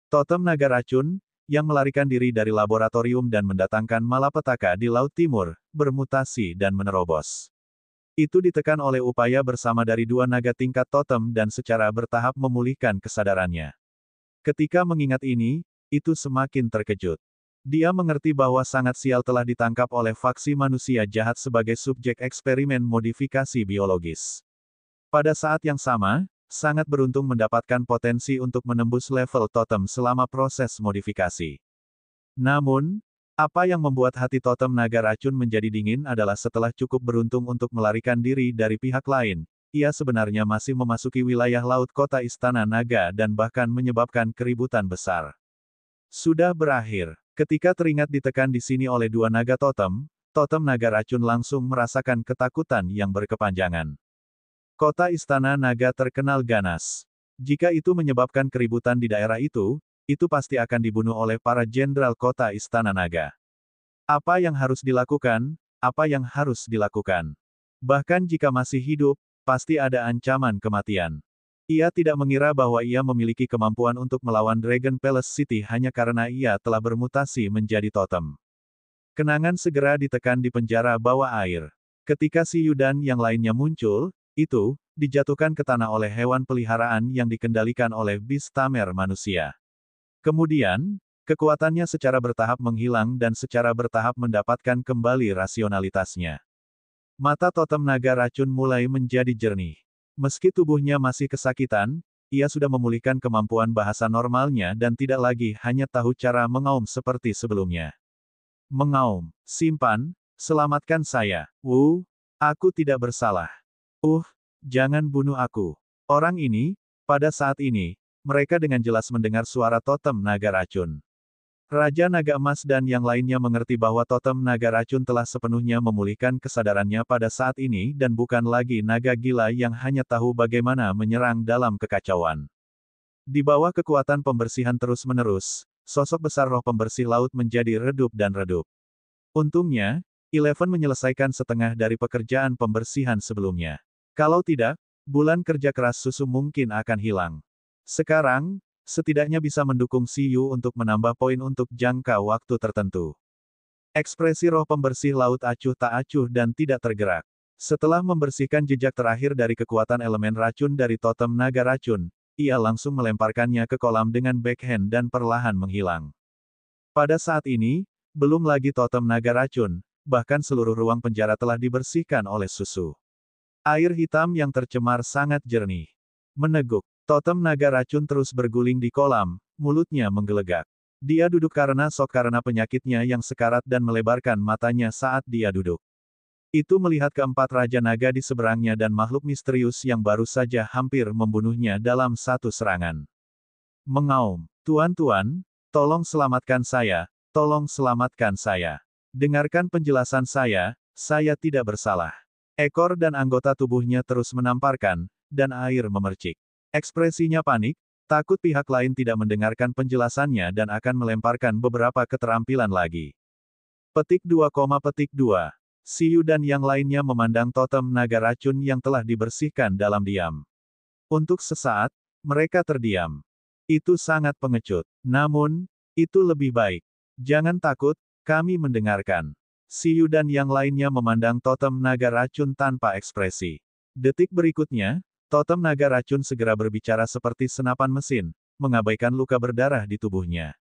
Speaker 1: Totem naga racun, yang melarikan diri dari laboratorium dan mendatangkan malapetaka di Laut Timur, bermutasi dan menerobos. Itu ditekan oleh upaya bersama dari dua naga tingkat totem dan secara bertahap memulihkan kesadarannya. Ketika mengingat ini, itu semakin terkejut. Dia mengerti bahwa sangat sial telah ditangkap oleh faksi manusia jahat sebagai subjek eksperimen modifikasi biologis. Pada saat yang sama, sangat beruntung mendapatkan potensi untuk menembus level totem selama proses modifikasi. Namun, apa yang membuat hati totem naga racun menjadi dingin adalah setelah cukup beruntung untuk melarikan diri dari pihak lain, ia sebenarnya masih memasuki wilayah laut kota Istana Naga dan bahkan menyebabkan keributan besar. Sudah berakhir. Ketika teringat ditekan di sini oleh dua naga totem, totem naga racun langsung merasakan ketakutan yang berkepanjangan. Kota Istana Naga terkenal ganas. Jika itu menyebabkan keributan di daerah itu pasti akan dibunuh oleh para jenderal kota Istana Naga. Apa yang harus dilakukan? Apa yang harus dilakukan? Bahkan jika masih hidup, pasti ada ancaman kematian. Ia tidak mengira bahwa ia memiliki kemampuan untuk melawan Dragon Palace City hanya karena ia telah bermutasi menjadi totem. Kenangan segera ditekan di penjara bawah air. Ketika si Yudan yang lainnya muncul, itu dijatuhkan ke tanah oleh hewan peliharaan yang dikendalikan oleh bis tamer manusia. Kemudian, kekuatannya secara bertahap menghilang dan secara bertahap mendapatkan kembali rasionalitasnya. Mata totem naga racun mulai menjadi jernih. Meski tubuhnya masih kesakitan, ia sudah memulihkan kemampuan bahasa normalnya dan tidak lagi hanya tahu cara mengaum seperti sebelumnya. Mengaum, simpan, selamatkan saya. Aku tidak bersalah. Jangan bunuh aku. Orang ini, pada saat ini, mereka dengan jelas mendengar suara totem naga racun. Raja Naga Emas dan yang lainnya mengerti bahwa totem naga racun telah sepenuhnya memulihkan kesadarannya pada saat ini dan bukan lagi naga gila yang hanya tahu bagaimana menyerang dalam kekacauan. Di bawah kekuatan pembersihan terus-menerus, sosok besar roh pembersih laut menjadi redup dan redup. Untungnya, Eleven menyelesaikan setengah dari pekerjaan pembersihan sebelumnya. Kalau tidak, bulan kerja keras susu mungkin akan hilang. Sekarang, setidaknya bisa mendukung Siyu untuk menambah poin untuk jangka waktu tertentu. Ekspresi roh pembersih laut acuh tak acuh dan tidak tergerak. Setelah membersihkan jejak terakhir dari kekuatan elemen racun dari totem naga racun, ia langsung melemparkannya ke kolam dengan backhand dan perlahan menghilang. Pada saat ini, belum lagi totem naga racun, bahkan seluruh ruang penjara telah dibersihkan oleh susu. Air hitam yang tercemar sangat jernih. Meneguk. Totem naga racun terus berguling di kolam, mulutnya menggelegak. Dia duduk karena penyakitnya yang sekarat dan melebarkan matanya saat dia duduk. Itu melihat keempat Raja Naga di seberangnya dan makhluk misterius yang baru saja hampir membunuhnya dalam satu serangan. Mengaum, "Tuan-tuan, tolong selamatkan saya, tolong selamatkan saya. Dengarkan penjelasan saya tidak bersalah." Ekor dan anggota tubuhnya terus menamparkan, dan air memercik. Ekspresinya panik, takut pihak lain tidak mendengarkan penjelasannya dan akan melemparkan beberapa keterampilan lagi. Petik 2, petik 2. Siyu dan yang lainnya memandang totem naga racun yang telah dibersihkan dalam diam. Untuk sesaat, mereka terdiam. Itu sangat pengecut. Namun, itu lebih baik. Jangan takut, kami mendengarkan. Siyu dan yang lainnya memandang totem naga racun tanpa ekspresi. Detik berikutnya, totem naga racun segera berbicara seperti senapan mesin, mengabaikan luka berdarah di tubuhnya.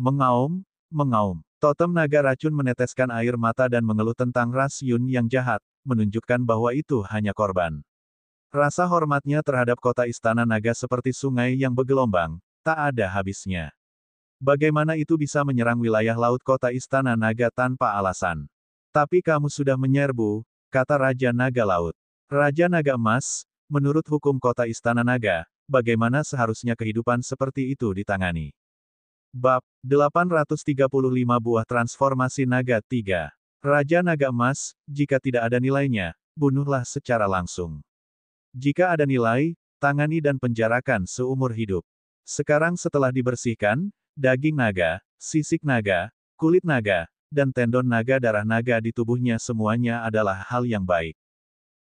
Speaker 1: Mengaum, mengaum. Totem naga racun meneteskan air mata dan mengeluh tentang ras Yun yang jahat, menunjukkan bahwa itu hanya korban. Rasa hormatnya terhadap kota istana naga seperti sungai yang bergelombang, tak ada habisnya. Bagaimana itu bisa menyerang wilayah laut kota istana naga tanpa alasan? Tapi kamu sudah menyerbu, kata Raja Naga Laut. Raja Naga Emas, menurut hukum kota istana naga, bagaimana seharusnya kehidupan seperti itu ditangani? Bab 835 Buah Transformasi Naga 3. Raja Naga Emas, jika tidak ada nilainya, bunuhlah secara langsung. Jika ada nilai, tangani dan penjarakan seumur hidup. Sekarang setelah dibersihkan, daging naga, sisik naga, kulit naga, dan tendon naga darah naga di tubuhnya semuanya adalah hal yang baik.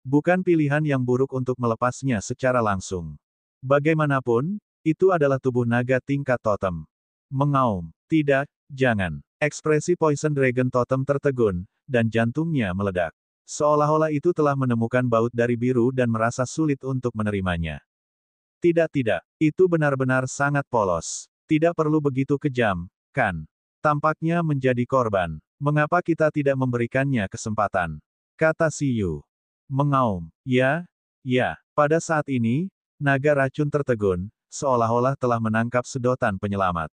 Speaker 1: Bukan pilihan yang buruk untuk melepasnya secara langsung. Bagaimanapun, itu adalah tubuh naga tingkat totem. Mengaum. Tidak, jangan. Ekspresi Poison Dragon Totem tertegun, dan jantungnya meledak. Seolah-olah itu telah menemukan baut dari biru dan merasa sulit untuk menerimanya. Tidak, itu benar-benar sangat polos. Tidak perlu begitu kejam, kan? Tampaknya menjadi korban. Mengapa kita tidak memberikannya kesempatan? Kata si Yu. Mengaum. Ya. Pada saat ini, naga racun tertegun, seolah-olah telah menangkap sedotan penyelamat.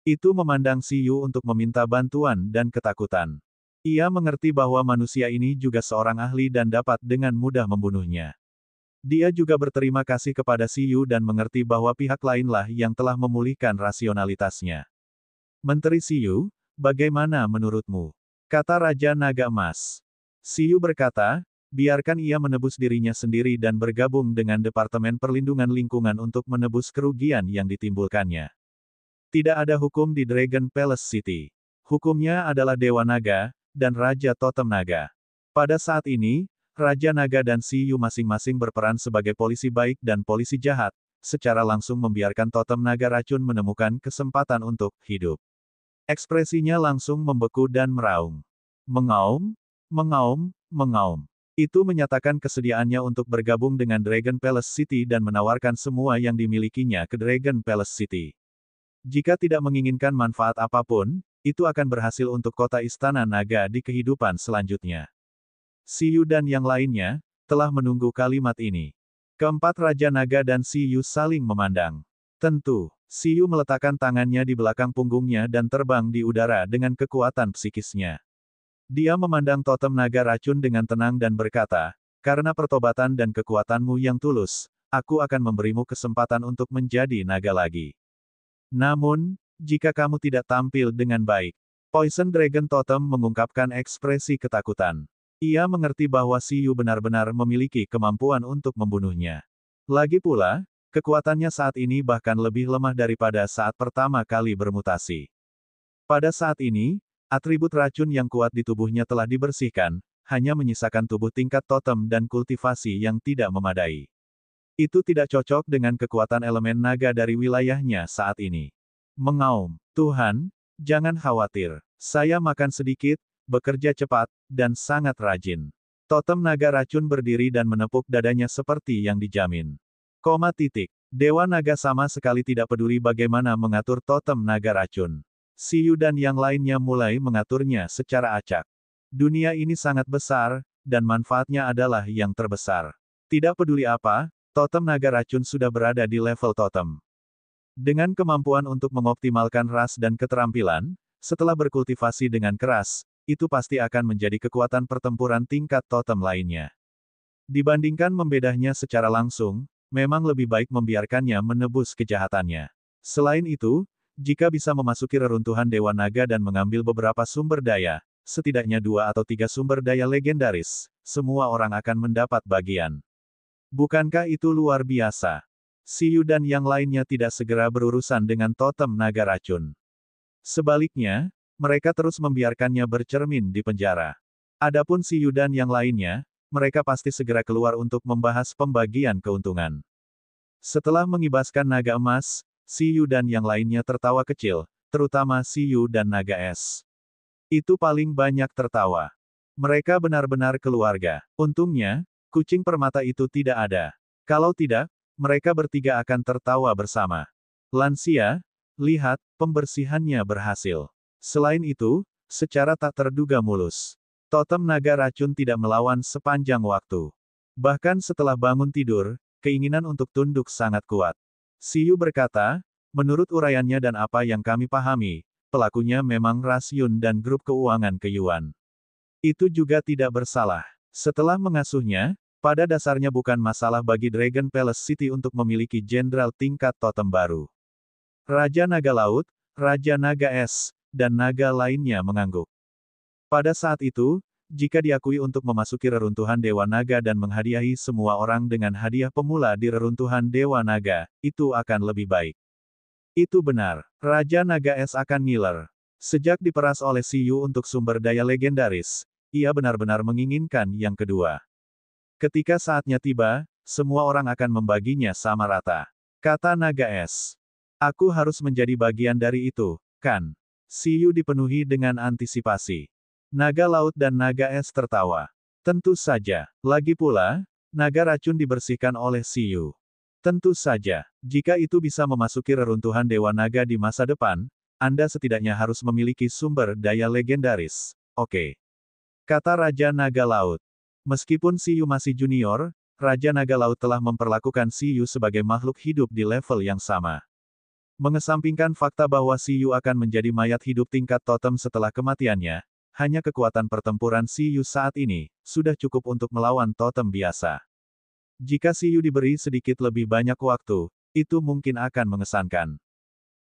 Speaker 1: Itu memandang si Yu untuk meminta bantuan dan ketakutan. Ia mengerti bahwa manusia ini juga seorang ahli dan dapat dengan mudah membunuhnya. Dia juga berterima kasih kepada si Yu dan mengerti bahwa pihak lainlah yang telah memulihkan rasionalitasnya. Menteri si Yu, bagaimana menurutmu? Kata Raja Naga Emas. Si Yu berkata, biarkan ia menebus dirinya sendiri dan bergabung dengan Departemen Perlindungan Lingkungan untuk menebus kerugian yang ditimbulkannya. Tidak ada hukum di Dragon Palace City. Hukumnya adalah Dewa Naga, dan Raja Totem Naga. Pada saat ini, Raja Naga dan si Yu masing-masing berperan sebagai polisi baik dan polisi jahat, secara langsung membiarkan Totem Naga racun menemukan kesempatan untuk hidup. Ekspresinya langsung membeku dan meraung. Mengaum. Itu menyatakan kesediaannya untuk bergabung dengan Dragon Palace City dan menawarkan semua yang dimilikinya ke Dragon Palace City. Jika tidak menginginkan manfaat apapun, itu akan berhasil untuk kota istana naga di kehidupan selanjutnya. Si Yu dan yang lainnya, telah menunggu kalimat ini. Keempat Raja Naga dan si Yu saling memandang. Tentu, si Yu meletakkan tangannya di belakang punggungnya dan terbang di udara dengan kekuatan psikisnya. Dia memandang totem naga racun dengan tenang dan berkata, karena pertobatan dan kekuatanmu yang tulus, aku akan memberimu kesempatan untuk menjadi naga lagi. Namun, jika kamu tidak tampil dengan baik, Poison Dragon Totem mengungkapkan ekspresi ketakutan. Ia mengerti bahwa si Yu benar-benar memiliki kemampuan untuk membunuhnya. Lagi pula, kekuatannya saat ini bahkan lebih lemah daripada saat pertama kali bermutasi. Pada saat ini, atribut racun yang kuat di tubuhnya telah dibersihkan, hanya menyisakan tubuh tingkat totem dan kultivasi yang tidak memadai. Itu tidak cocok dengan kekuatan elemen naga dari wilayahnya saat ini. Mengaum. Tuhan, jangan khawatir. Saya makan sedikit, bekerja cepat, dan sangat rajin. Totem naga racun berdiri dan menepuk dadanya seperti yang dijamin. Dewa naga sama sekali tidak peduli bagaimana mengatur totem naga racun. Si Yu dan yang lainnya mulai mengaturnya secara acak. Dunia ini sangat besar, dan manfaatnya adalah yang terbesar. Tidak peduli apa, totem naga racun sudah berada di level totem. Dengan kemampuan untuk mengoptimalkan ras dan keterampilan, setelah berkultivasi dengan keras, itu pasti akan menjadi kekuatan pertempuran tingkat totem lainnya. Dibandingkan membedahnya secara langsung, memang lebih baik membiarkannya menebus kejahatannya. Selain itu, jika bisa memasuki reruntuhan Dewa Naga dan mengambil beberapa sumber daya, setidaknya 2 atau 3 sumber daya legendaris, semua orang akan mendapat bagian. Bukankah itu luar biasa? Si Yu dan yang lainnya tidak segera berurusan dengan totem naga racun. Sebaliknya, mereka terus membiarkannya bercermin di penjara. Adapun si Yu dan yang lainnya, mereka pasti segera keluar untuk membahas pembagian keuntungan. Setelah mengibaskan naga emas, si Yu dan yang lainnya tertawa kecil, terutama si Yu dan naga es. Itu paling banyak tertawa. Mereka benar-benar keluarga. Untungnya, kucing permata itu tidak ada. Kalau tidak, mereka bertiga akan tertawa bersama. Lansia, lihat, pembersihannya berhasil. Selain itu, secara tak terduga mulus. Totem naga racun tidak melawan sepanjang waktu. Bahkan setelah bangun tidur, keinginan untuk tunduk sangat kuat. Siyu berkata, menurut uraiannya dan apa yang kami pahami, pelakunya memang Ras Yun dan grup keuangan ke Yuan. Itu juga tidak bersalah. Setelah mengasuhnya, pada dasarnya bukan masalah bagi Dragon Palace City untuk memiliki jenderal tingkat totem baru. Raja Naga Laut, Raja Naga Es, dan naga lainnya mengangguk. Pada saat itu, jika diakui untuk memasuki reruntuhan Dewa Naga dan menghadiahi semua orang dengan hadiah pemula di reruntuhan Dewa Naga, itu akan lebih baik. Itu benar, Raja Naga Es akan ngiler. Sejak diperas oleh Siyu untuk sumber daya legendaris, ia benar-benar menginginkan yang kedua. Ketika saatnya tiba, semua orang akan membaginya sama rata. Kata Naga Es. Aku harus menjadi bagian dari itu, kan? Siyu dipenuhi dengan antisipasi. Naga Laut dan Naga Es tertawa. Tentu saja. Lagi pula, naga racun dibersihkan oleh Siyu. Tentu saja, jika itu bisa memasuki reruntuhan Dewa Naga di masa depan, Anda setidaknya harus memiliki sumber daya legendaris. Oke. Kata Raja Naga Laut. Meskipun Siyu masih junior, Raja Naga Laut telah memperlakukan Siyu sebagai makhluk hidup di level yang sama. Mengesampingkan fakta bahwa Siyu akan menjadi mayat hidup tingkat totem setelah kematiannya, hanya kekuatan pertempuran Siyu saat ini, sudah cukup untuk melawan totem biasa. Jika Siyu diberi sedikit lebih banyak waktu, itu mungkin akan mengesankan.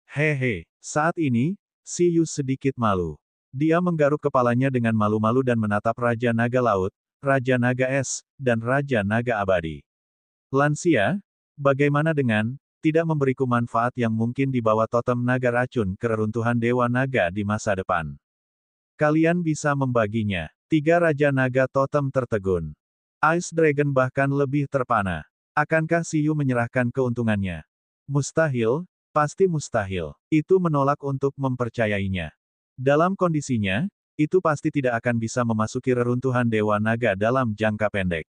Speaker 1: Hehe, saat ini, Siyu sedikit malu. Dia menggaruk kepalanya dengan malu-malu dan menatap Raja Naga Laut, Raja Naga Es, dan Raja Naga Abadi. Lansia, bagaimana dengan tidak memberiku manfaat yang mungkin di bawah totem naga racun ke reruntuhan Dewa Naga di masa depan? Kalian bisa membaginya. Tiga Raja Naga Totem tertegun. Ice Dragon bahkan lebih terpana. Akankah Siyu menyerahkan keuntungannya? Mustahil, pasti mustahil. Itu menolak untuk mempercayainya. Dalam kondisinya, itu pasti tidak akan bisa memasuki reruntuhan Dewa Naga dalam jangka pendek.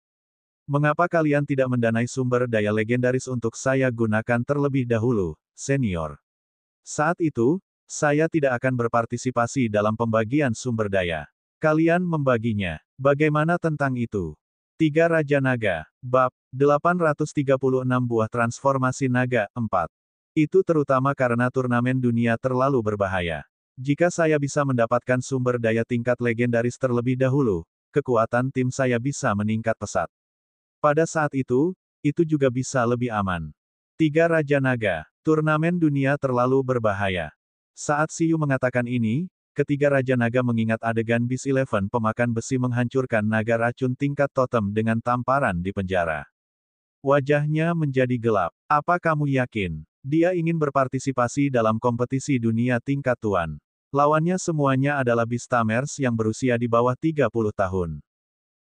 Speaker 1: Mengapa kalian tidak mendanai sumber daya legendaris untuk saya gunakan terlebih dahulu, senior? Saat itu, saya tidak akan berpartisipasi dalam pembagian sumber daya. Kalian membaginya. Bagaimana tentang itu? Tiga Raja Naga, Bab 836 Buah Transformasi Naga, 4. Itu terutama karena turnamen dunia terlalu berbahaya. Jika saya bisa mendapatkan sumber daya tingkat legendaris terlebih dahulu, kekuatan tim saya bisa meningkat pesat. Pada saat itu juga bisa lebih aman. Tiga Raja Naga, turnamen dunia terlalu berbahaya. Saat Siyu mengatakan ini, ketiga Raja Naga mengingat adegan Beast Eleven pemakan besi menghancurkan naga racun tingkat totem dengan tamparan di penjara. Wajahnya menjadi gelap. Apa kamu yakin? Dia ingin berpartisipasi dalam kompetisi dunia tingkat tuan. Lawannya semuanya adalah Beastamers yang berusia di bawah 30 tahun.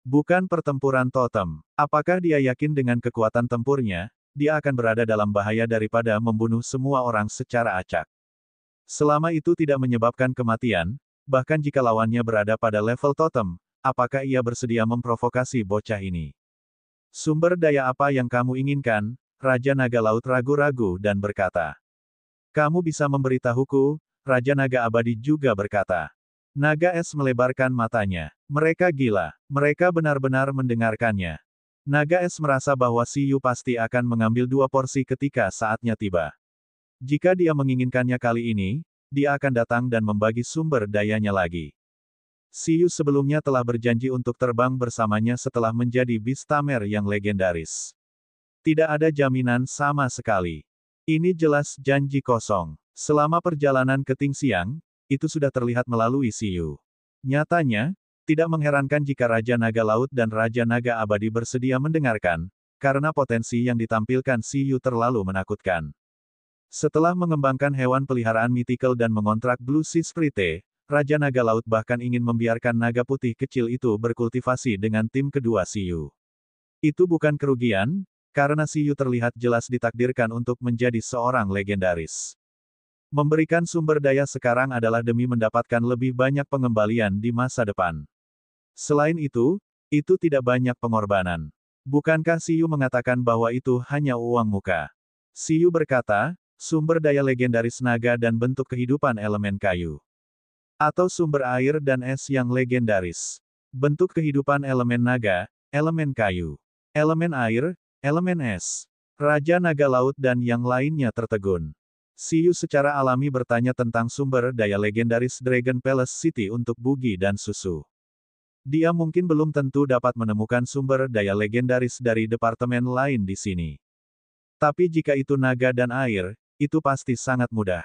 Speaker 1: Bukan pertempuran totem. Apakah dia yakin dengan kekuatan tempurnya, dia akan berada dalam bahaya daripada membunuh semua orang secara acak? Selama itu tidak menyebabkan kematian, bahkan jika lawannya berada pada level totem, apakah ia bersedia memprovokasi bocah ini? Sumber daya apa yang kamu inginkan? Raja Naga Laut ragu-ragu dan berkata. Kamu bisa memberitahuku, Raja Naga Abadi juga berkata. Naga Es melebarkan matanya. Mereka gila. Mereka benar-benar mendengarkannya. Naga Es merasa bahwa Siyu pasti akan mengambil 2 porsi ketika saatnya tiba. Jika dia menginginkannya kali ini, dia akan datang dan membagi sumber dayanya lagi. Siyu sebelumnya telah berjanji untuk terbang bersamanya setelah menjadi Beastamer yang legendaris. Tidak ada jaminan sama sekali. Ini jelas janji kosong. Selama perjalanan ke Tingxiang, itu sudah terlihat melalui Siyu. Nyatanya, tidak mengherankan jika Raja Naga Laut dan Raja Naga Abadi bersedia mendengarkan, karena potensi yang ditampilkan Siyu terlalu menakutkan. Setelah mengembangkan hewan peliharaan mythical dan mengontrak Blue Sea Sprite, Raja Naga Laut bahkan ingin membiarkan naga putih kecil itu berkultivasi dengan tim kedua Siyu. Itu bukan kerugian, karena Siyu terlihat jelas ditakdirkan untuk menjadi seorang legendaris. Memberikan sumber daya sekarang adalah demi mendapatkan lebih banyak pengembalian di masa depan. Selain itu tidak banyak pengorbanan. Bukankah Siyu mengatakan bahwa itu hanya uang muka? Siyu berkata, sumber daya legendaris naga dan bentuk kehidupan elemen kayu. Atau sumber air dan es yang legendaris. Bentuk kehidupan elemen naga, elemen kayu, elemen air, elemen es, Raja Naga Laut dan yang lainnya tertegun. Siyu secara alami bertanya tentang sumber daya legendaris Dragon Palace City untuk bugi dan susu. Dia mungkin belum tentu dapat menemukan sumber daya legendaris dari departemen lain di sini. Tapi jika itu naga dan air, itu pasti sangat mudah.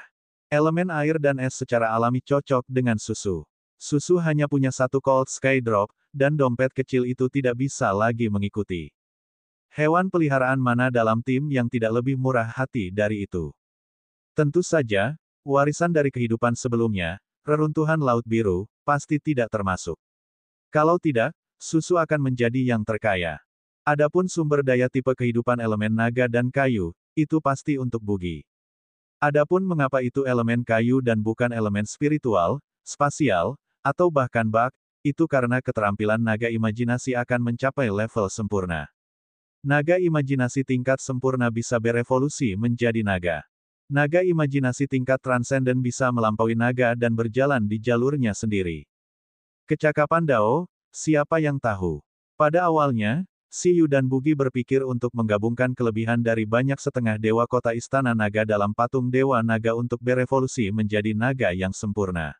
Speaker 1: Elemen air dan es secara alami cocok dengan susu. Susu hanya punya satu Cold Sky Drop, dan dompet kecil itu tidak bisa lagi mengikuti. Hewan peliharaan mana dalam tim yang tidak lebih murah hati dari itu? Tentu saja, warisan dari kehidupan sebelumnya, reruntuhan Laut Biru, pasti tidak termasuk. Kalau tidak, susu akan menjadi yang terkaya. Adapun sumber daya tipe kehidupan elemen naga dan kayu, itu pasti untuk bugi. Adapun mengapa itu elemen kayu dan bukan elemen spiritual, spasial, atau bahkan bak, itu karena keterampilan naga imajinasi akan mencapai level sempurna. Naga imajinasi tingkat sempurna bisa berevolusi menjadi naga. Naga imajinasi tingkat transenden bisa melampaui naga dan berjalan di jalurnya sendiri. Kecakapan Dao, siapa yang tahu? Pada awalnya, Siyu dan Bugi berpikir untuk menggabungkan kelebihan dari banyak setengah dewa kota Istana Naga dalam patung Dewa Naga untuk berevolusi menjadi naga yang sempurna.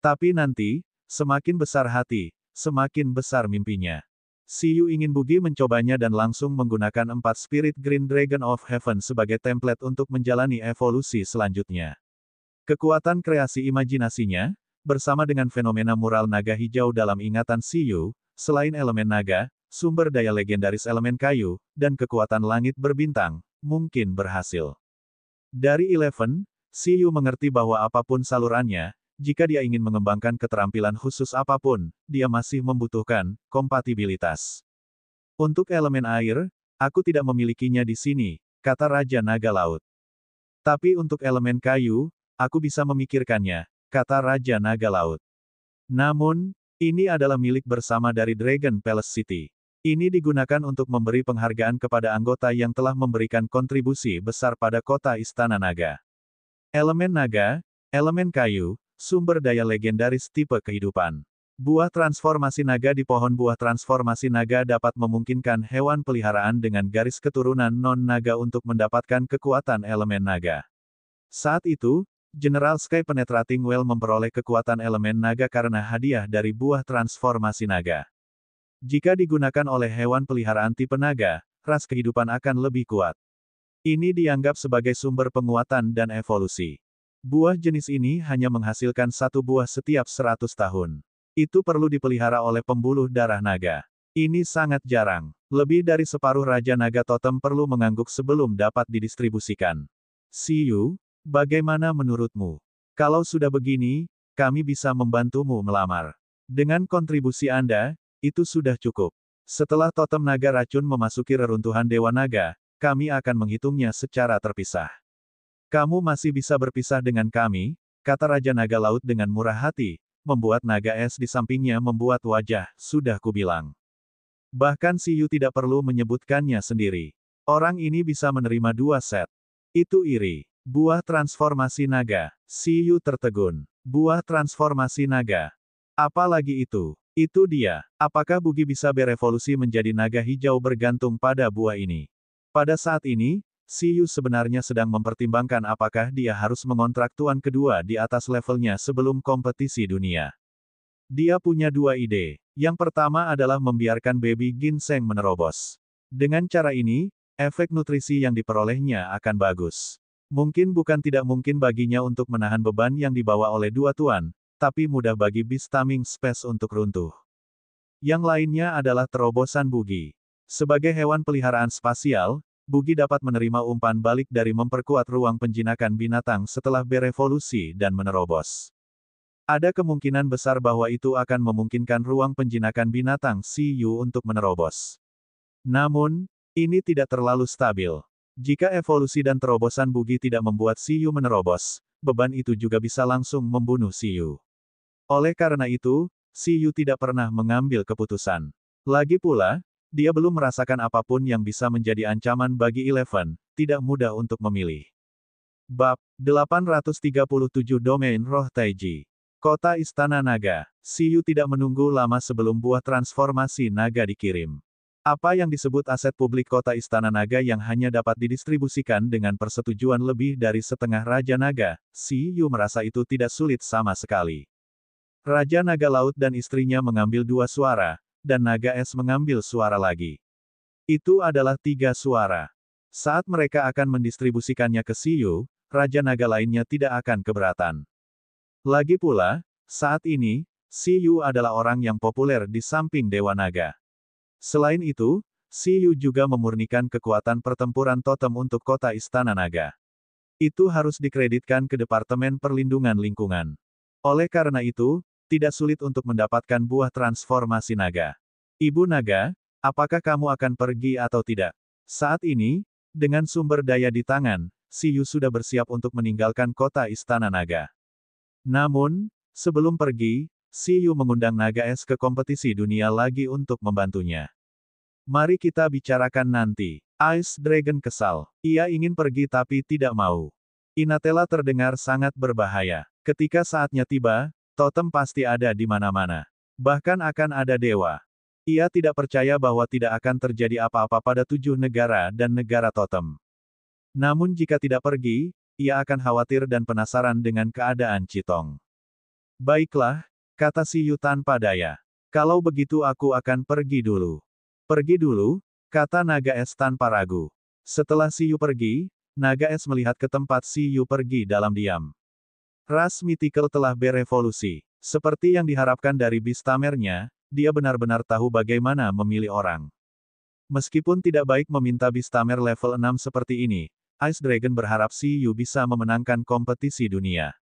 Speaker 1: Tapi nanti, semakin besar hati, semakin besar mimpinya. Siyu ingin Bugi mencobanya dan langsung menggunakan 4 Spirit Green Dragon of Heaven sebagai template untuk menjalani evolusi selanjutnya. Kekuatan kreasi imajinasinya, bersama dengan fenomena mural naga hijau dalam ingatan Siyu, selain elemen naga, sumber daya legendaris elemen kayu, dan kekuatan langit berbintang, mungkin berhasil. Dari Eleven, Siyu mengerti bahwa apapun salurannya, jika dia ingin mengembangkan keterampilan khusus apapun, dia masih membutuhkan kompatibilitas. Untuk elemen air, aku tidak memilikinya di sini, kata Raja Naga Laut. Tapi untuk elemen kayu, aku bisa memikirkannya, kata Raja Naga Laut. Namun, ini adalah milik bersama dari Dragon Palace City. Ini digunakan untuk memberi penghargaan kepada anggota yang telah memberikan kontribusi besar pada kota Istana Naga. Elemen naga, elemen kayu, sumber daya legendaris tipe kehidupan. Buah transformasi naga di pohon buah transformasi naga dapat memungkinkan hewan peliharaan dengan garis keturunan non-naga untuk mendapatkan kekuatan elemen naga. Saat itu, General Sky Penetrating Well memperoleh kekuatan elemen naga karena hadiah dari buah transformasi naga. Jika digunakan oleh hewan peliharaan tipe naga, ras kehidupan akan lebih kuat. Ini dianggap sebagai sumber penguatan dan evolusi. Buah jenis ini hanya menghasilkan satu buah setiap 100 tahun. Itu perlu dipelihara oleh pembuluh darah naga. Ini sangat jarang. Lebih dari separuh Raja Naga Totem perlu mengangguk sebelum dapat didistribusikan. Siyu, bagaimana menurutmu? Kalau sudah begini, kami bisa membantumu melamar. Dengan kontribusi Anda, itu sudah cukup. Setelah totem naga racun memasuki reruntuhan Dewa Naga, kami akan menghitungnya secara terpisah. Kamu masih bisa berpisah dengan kami, kata Raja Naga Laut dengan murah hati, membuat naga es di sampingnya membuat wajah, sudah kubilang. Bahkan Siyu tidak perlu menyebutkannya sendiri. Orang ini bisa menerima 2 set. Itu iri. Buah transformasi naga. Siyu tertegun. Buah transformasi naga. Apalagi itu? Itu dia. Apakah Bugi bisa berevolusi menjadi naga hijau bergantung pada buah ini? Pada saat ini, Siyu sebenarnya sedang mempertimbangkan apakah dia harus mengontrak tuan kedua di atas levelnya sebelum kompetisi dunia. Dia punya 2 ide. Yang pertama adalah membiarkan baby ginseng menerobos. Dengan cara ini, efek nutrisi yang diperolehnya akan bagus. Mungkin bukan tidak mungkin baginya untuk menahan beban yang dibawa oleh 2 tuan, tapi mudah bagi Beast Taming Space untuk runtuh. Yang lainnya adalah terobosan Bugi. Sebagai hewan peliharaan spasial, Bugi dapat menerima umpan balik dari memperkuat ruang penjinakan binatang setelah berevolusi dan menerobos. Ada kemungkinan besar bahwa itu akan memungkinkan ruang penjinakan binatang Siyu untuk menerobos. Namun, ini tidak terlalu stabil. Jika evolusi dan terobosan Bugi tidak membuat Siyu menerobos, beban itu juga bisa langsung membunuh Siyu. Oleh karena itu, Siyu tidak pernah mengambil keputusan. Lagi pula, dia belum merasakan apapun yang bisa menjadi ancaman bagi Eleven, tidak mudah untuk memilih. Bab 837 Domain Roh Taiji. Kota Istana Naga. Siyu tidak menunggu lama sebelum buah transformasi naga dikirim. Apa yang disebut aset publik Kota Istana Naga yang hanya dapat didistribusikan dengan persetujuan lebih dari setengah Raja Naga, Siyu merasa itu tidak sulit sama sekali. Raja Naga Laut dan istrinya mengambil 2 suara, dan Naga Es mengambil suara lagi. Itu adalah 3 suara. Saat mereka akan mendistribusikannya ke Siyu, Raja Naga lainnya tidak akan keberatan. Lagi pula, saat ini, Siyu adalah orang yang populer di samping Dewa Naga. Selain itu, Siyu juga memurnikan kekuatan pertempuran totem untuk kota Istana Naga. Itu harus dikreditkan ke Departemen Perlindungan Lingkungan. Oleh karena itu, tidak sulit untuk mendapatkan buah transformasi naga. Ibu Naga, apakah kamu akan pergi atau tidak? Saat ini, dengan sumber daya di tangan, Siyu sudah bersiap untuk meninggalkan kota Istana Naga. Namun, sebelum pergi, Siyu mengundang Naga Es ke kompetisi dunia lagi untuk membantunya. Mari kita bicarakan nanti. Ice Dragon kesal. Ia ingin pergi tapi tidak mau. Inatella terdengar sangat berbahaya. Ketika saatnya tiba, totem pasti ada di mana-mana. Bahkan akan ada dewa. Ia tidak percaya bahwa tidak akan terjadi apa-apa pada 7 negara dan negara totem. Namun jika tidak pergi, ia akan khawatir dan penasaran dengan keadaan Chitong. Baiklah, kata Siyu tanpa daya. Kalau begitu aku akan pergi dulu. Pergi dulu, kata Naga Es tanpa ragu. Setelah Siyu pergi, Naga Es melihat ke tempat Siyu pergi dalam diam. Ras Mythical telah berevolusi. Seperti yang diharapkan dari Beastamer-nya, dia benar-benar tahu bagaimana memilih orang. Meskipun tidak baik meminta Beastamer level 6 seperti ini, Ice Dragon berharap Siyu bisa memenangkan kompetisi dunia.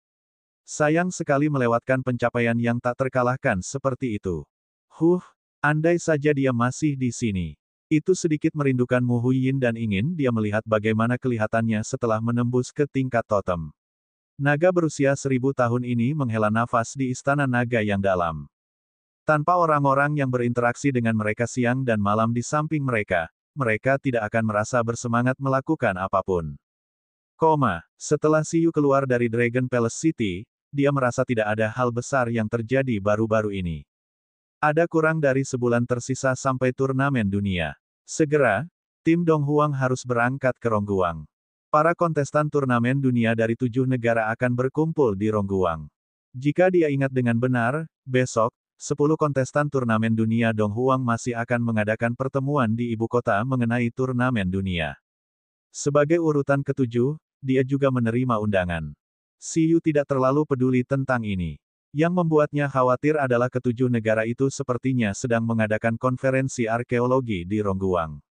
Speaker 1: Sayang sekali melewatkan pencapaian yang tak terkalahkan seperti itu. Andai saja dia masih di sini. Itu sedikit merindukan Mu Huiyin dan ingin dia melihat bagaimana kelihatannya setelah menembus ke tingkat totem. Naga berusia 1000 tahun ini menghela nafas di Istana Naga yang dalam. Tanpa orang-orang yang berinteraksi dengan mereka siang dan malam di samping mereka, mereka tidak akan merasa bersemangat melakukan apapun. Setelah Siyu keluar dari Dragon Palace City, dia merasa tidak ada hal besar yang terjadi baru-baru ini. Ada kurang dari sebulan tersisa sampai turnamen dunia. Segera, tim Dong Huang harus berangkat ke Rongguang. Para kontestan turnamen dunia dari 7 negara akan berkumpul di Rongguang. Jika dia ingat dengan benar, besok, 10 kontestan turnamen dunia Dong Huang masih akan mengadakan pertemuan di ibu kota mengenai turnamen dunia. Sebagai urutan ke-7, dia juga menerima undangan. Siyu tidak terlalu peduli tentang ini. Yang membuatnya khawatir adalah ke-7 negara itu sepertinya sedang mengadakan konferensi arkeologi di Rongguang.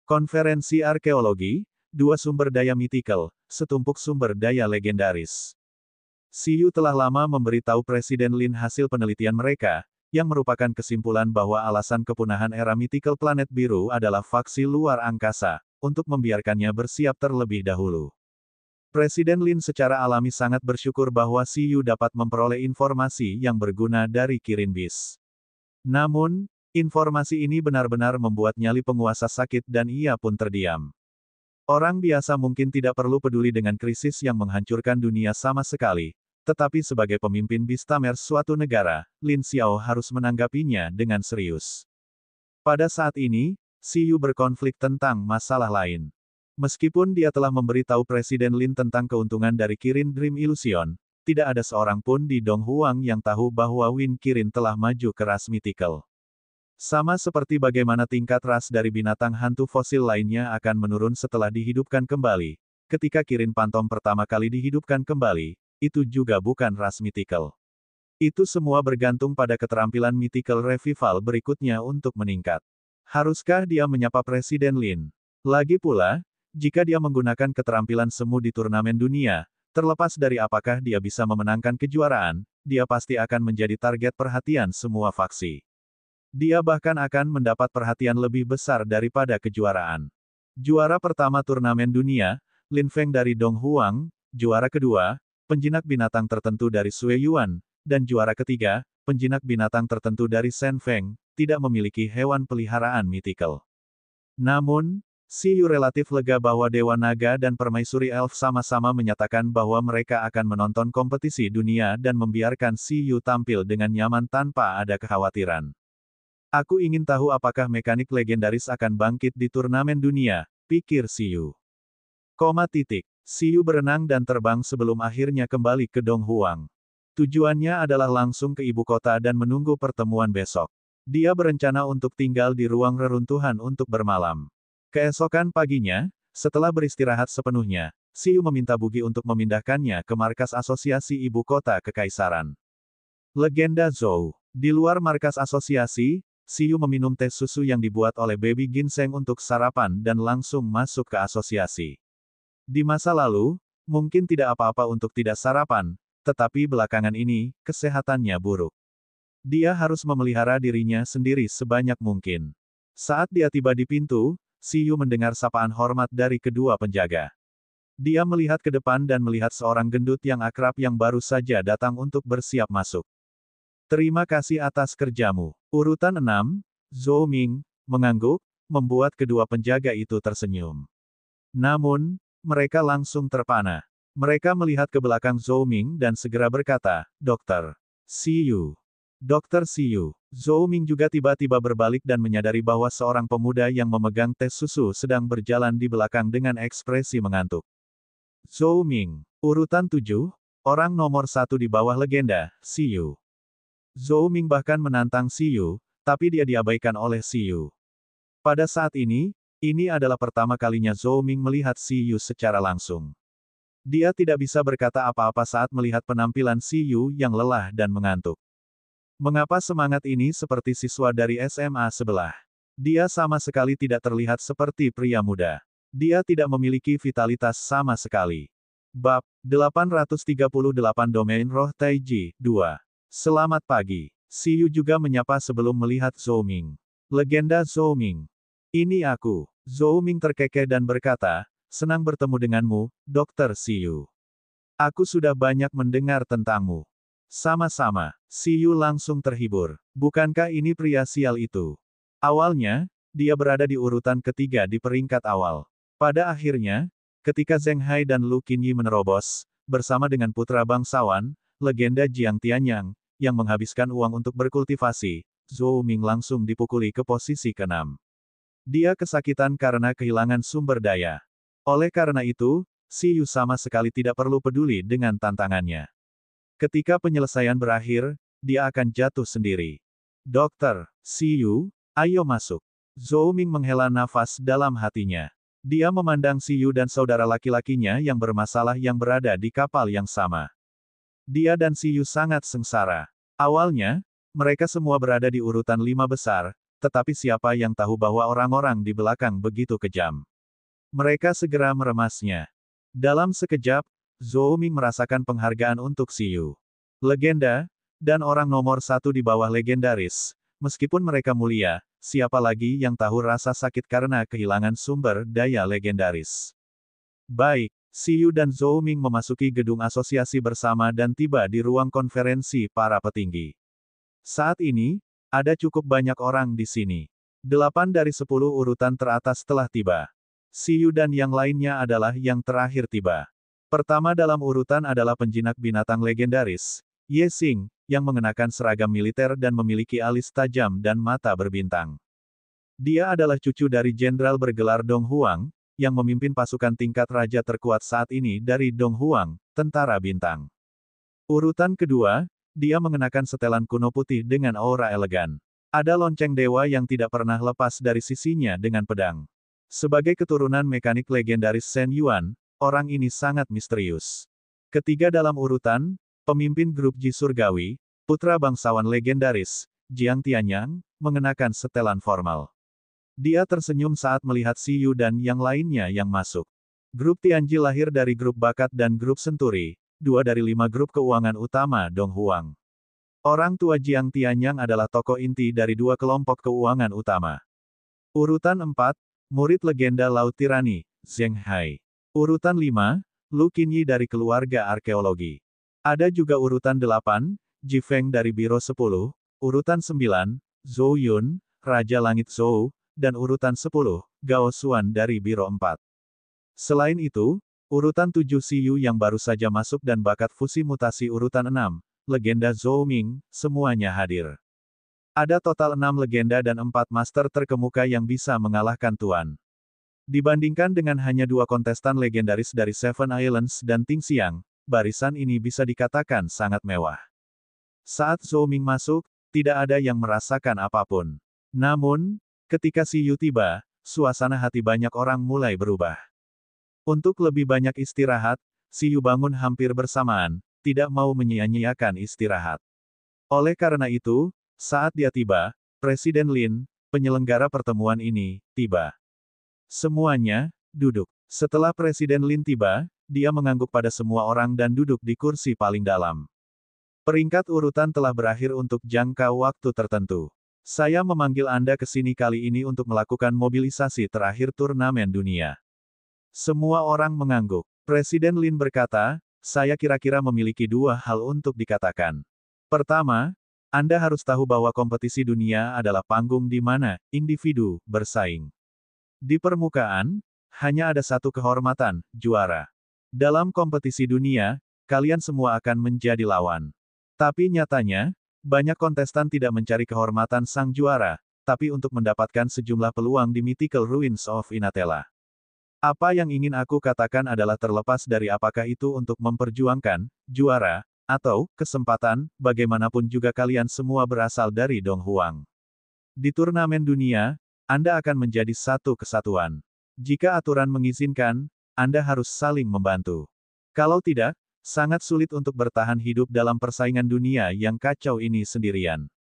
Speaker 1: Konferensi arkeologi, 2 sumber daya mythical, setumpuk sumber daya legendaris. Siyu telah lama memberitahu Presiden Lin hasil penelitian mereka, yang merupakan kesimpulan bahwa alasan kepunahan era mythical planet biru adalah faksi luar angkasa, untuk membiarkannya bersiap terlebih dahulu. Presiden Lin secara alami sangat bersyukur bahwa Siyu dapat memperoleh informasi yang berguna dari Kirin Beast. Namun, informasi ini benar-benar membuat nyali penguasa sakit dan ia pun terdiam. Orang biasa mungkin tidak perlu peduli dengan krisis yang menghancurkan dunia sama sekali, tetapi sebagai pemimpin Beastamer suatu negara, Lin Xiao harus menanggapinya dengan serius. Pada saat ini, Siyu berkonflik tentang masalah lain. Meskipun dia telah memberitahu Presiden Lin tentang keuntungan dari Kirin Dream Illusion, tidak ada seorang pun di Dong Huang yang tahu bahwa Win Kirin telah maju ke ras mythical. Sama seperti bagaimana tingkat ras dari binatang hantu fosil lainnya akan menurun setelah dihidupkan kembali. Ketika Kirin Phantom pertama kali dihidupkan kembali, itu juga bukan ras mythical. Itu semua bergantung pada keterampilan mythical revival berikutnya untuk meningkat. Haruskah dia menyapa Presiden Lin? Lagi pula, jika dia menggunakan keterampilan semu di turnamen dunia, terlepas dari apakah dia bisa memenangkan kejuaraan, dia pasti akan menjadi target perhatian semua faksi. Dia bahkan akan mendapat perhatian lebih besar daripada kejuaraan. Juara pertama turnamen dunia, Lin Feng dari Dong Huang, juara kedua, penjinak binatang tertentu dari Sui Yuan, dan juara ketiga, penjinak binatang tertentu dari Shen Feng, tidak memiliki hewan peliharaan mythical. Namun, Siyu relatif lega bahwa Dewa Naga dan Permaisuri Elf sama-sama menyatakan bahwa mereka akan menonton kompetisi dunia dan membiarkan Siyu tampil dengan nyaman tanpa ada kekhawatiran. Aku ingin tahu apakah mekanik legendaris akan bangkit di turnamen dunia, pikir Siyu. Siyu berenang dan terbang sebelum akhirnya kembali ke Donghuang. Tujuannya adalah langsung ke ibu kota dan menunggu pertemuan besok. Dia berencana untuk tinggal di ruang reruntuhan untuk bermalam. Keesokan paginya, setelah beristirahat sepenuhnya, Siyu meminta Bugi untuk memindahkannya ke markas asosiasi ibu kota kekaisaran. Legenda Zhou. Di luar markas asosiasi, Siyu meminum teh susu yang dibuat oleh Baby Ginseng untuk sarapan dan langsung masuk ke asosiasi. Di masa lalu, mungkin tidak apa-apa untuk tidak sarapan, tetapi belakangan ini, kesehatannya buruk. Dia harus memelihara dirinya sendiri sebanyak mungkin. Saat dia tiba di pintu, Siyu mendengar sapaan hormat dari kedua penjaga. Dia melihat ke depan dan melihat seorang gendut yang akrab yang baru saja datang untuk bersiap masuk. Terima kasih atas kerjamu. Urutan 6, Zhou Ming, mengangguk, membuat kedua penjaga itu tersenyum. Namun, mereka langsung terpana. Mereka melihat ke belakang Zhou Ming dan segera berkata, Dokter Siyu. Dokter Siyu. Zhou Ming juga tiba-tiba berbalik dan menyadari bahwa seorang pemuda yang memegang teh susu sedang berjalan di belakang dengan ekspresi mengantuk. Zhou Ming. Urutan 7, orang nomor 1 di bawah legenda, Siyu. Zhou Ming bahkan menantang Siyu, tapi dia diabaikan oleh Siyu. Pada saat ini adalah pertama kalinya Zhou Ming melihat Siyu secara langsung. Dia tidak bisa berkata apa-apa saat melihat penampilan Siyu yang lelah dan mengantuk. Mengapa semangat ini seperti siswa dari SMA sebelah? Dia sama sekali tidak terlihat seperti pria muda. Dia tidak memiliki vitalitas sama sekali. Bab 838 Domain Roh Taiji 2. Selamat pagi. Siyu juga menyapa sebelum melihat Zhou Ming. Legenda Zhou Ming. Ini aku. Zhou Ming terkekeh dan berkata, senang bertemu denganmu, Dokter Siyu. Aku sudah banyak mendengar tentangmu. Sama-sama. Siyu langsung terhibur. Bukankah ini pria sial itu? Awalnya, dia berada di urutan ketiga di peringkat awal. Pada akhirnya, ketika Zheng Hai dan Lu Qinyi menerobos, bersama dengan putra bangsawan, legenda Jiang Tianyang, yang menghabiskan uang untuk berkultivasi, Zhou Ming langsung dipukuli ke posisi ke-6. Dia kesakitan karena kehilangan sumber daya. Oleh karena itu, Siyu sama sekali tidak perlu peduli dengan tantangannya. Ketika penyelesaian berakhir, dia akan jatuh sendiri. Dokter Siyu, ayo masuk. Zhou Ming menghela nafas dalam hatinya. Dia memandang Siyu dan saudara laki-lakinya yang bermasalah yang berada di kapal yang sama. Dia dan Siyu sangat sengsara. Awalnya, mereka semua berada di urutan 5 besar, tetapi siapa yang tahu bahwa orang-orang di belakang begitu kejam. Mereka segera meremasnya. Dalam sekejap, Zhou Ming merasakan penghargaan untuk Siyu. Legenda, dan orang nomor 1 di bawah legendaris. Meskipun mereka mulia, siapa lagi yang tahu rasa sakit karena kehilangan sumber daya legendaris. Baik, Siyu dan Zhou Ming memasuki gedung asosiasi bersama dan tiba di ruang konferensi para petinggi. Saat ini, ada cukup banyak orang di sini. 8 dari 10 urutan teratas telah tiba. Siyu dan yang lainnya adalah yang terakhir tiba. Pertama dalam urutan adalah penjinak binatang legendaris, Ye Xing, yang mengenakan seragam militer dan memiliki alis tajam dan mata berbintang. Dia adalah cucu dari jenderal bergelar Dong Huang, yang memimpin pasukan tingkat raja terkuat saat ini dari Dong Huang, tentara bintang. Urutan kedua, dia mengenakan setelan kuno putih dengan aura elegan. Ada lonceng dewa yang tidak pernah lepas dari sisinya dengan pedang. Sebagai keturunan mekanik legendaris Shen Yuan, orang ini sangat misterius. Ketiga dalam urutan, pemimpin grup Ji Surgawi, putra bangsawan legendaris, Jiang Tianyang, mengenakan setelan formal. Dia tersenyum saat melihat Siyu dan yang lainnya yang masuk. Grup Tianji lahir dari grup bakat dan grup Senturi, 2 dari 5 grup keuangan utama Dong Huang. Orang tua Jiang Tianyang adalah tokoh inti dari 2 kelompok keuangan utama. Urutan 4, murid legenda Laut Tirani, Zheng Hai. Urutan 5, Lu Qinyi dari keluarga arkeologi. Ada juga urutan 8, Ji Feng dari Biro 10, urutan 9, Zhou Yun, Raja Langit Zhou, dan urutan 10, Gao Xuan dari Biro 4. Selain itu, urutan 7 Siyu yang baru saja masuk dan bakat fusi mutasi urutan 6, legenda Zhou Ming, semuanya hadir. Ada total 6 legenda dan 4 master terkemuka yang bisa mengalahkan Tuan. Dibandingkan dengan hanya 2 kontestan legendaris dari Seven Islands dan Ting Xiang, barisan ini bisa dikatakan sangat mewah. Saat Zhou Ming masuk, tidak ada yang merasakan apapun. Namun, ketika Siyu tiba, suasana hati banyak orang mulai berubah. Untuk lebih banyak istirahat, Siyu bangun hampir bersamaan, tidak mau menyia-nyiakan istirahat. Oleh karena itu, saat dia tiba, Presiden Lin, penyelenggara pertemuan ini, tiba. Semuanya, duduk. Setelah Presiden Lin tiba, dia mengangguk pada semua orang dan duduk di kursi paling dalam. Peringkat urutan telah berakhir untuk jangka waktu tertentu. Saya memanggil Anda ke sini kali ini untuk melakukan mobilisasi terakhir turnamen dunia. Semua orang mengangguk. Presiden Lin berkata, saya kira-kira memiliki 2 hal untuk dikatakan. Pertama, Anda harus tahu bahwa kompetisi dunia adalah panggung di mana individu bersaing. Di permukaan, hanya ada satu kehormatan, juara. Dalam kompetisi dunia, kalian semua akan menjadi lawan. Tapi nyatanya, banyak kontestan tidak mencari kehormatan sang juara, tapi untuk mendapatkan sejumlah peluang di Mythical Ruins of Inatella. Apa yang ingin aku katakan adalah terlepas dari apakah itu untuk memperjuangkan juara, atau kesempatan, bagaimanapun juga kalian semua berasal dari Dong Huang. Di turnamen dunia, Anda akan menjadi satu kesatuan. Jika aturan mengizinkan, Anda harus saling membantu. Kalau tidak, sangat sulit untuk bertahan hidup dalam persaingan dunia yang kacau ini sendirian.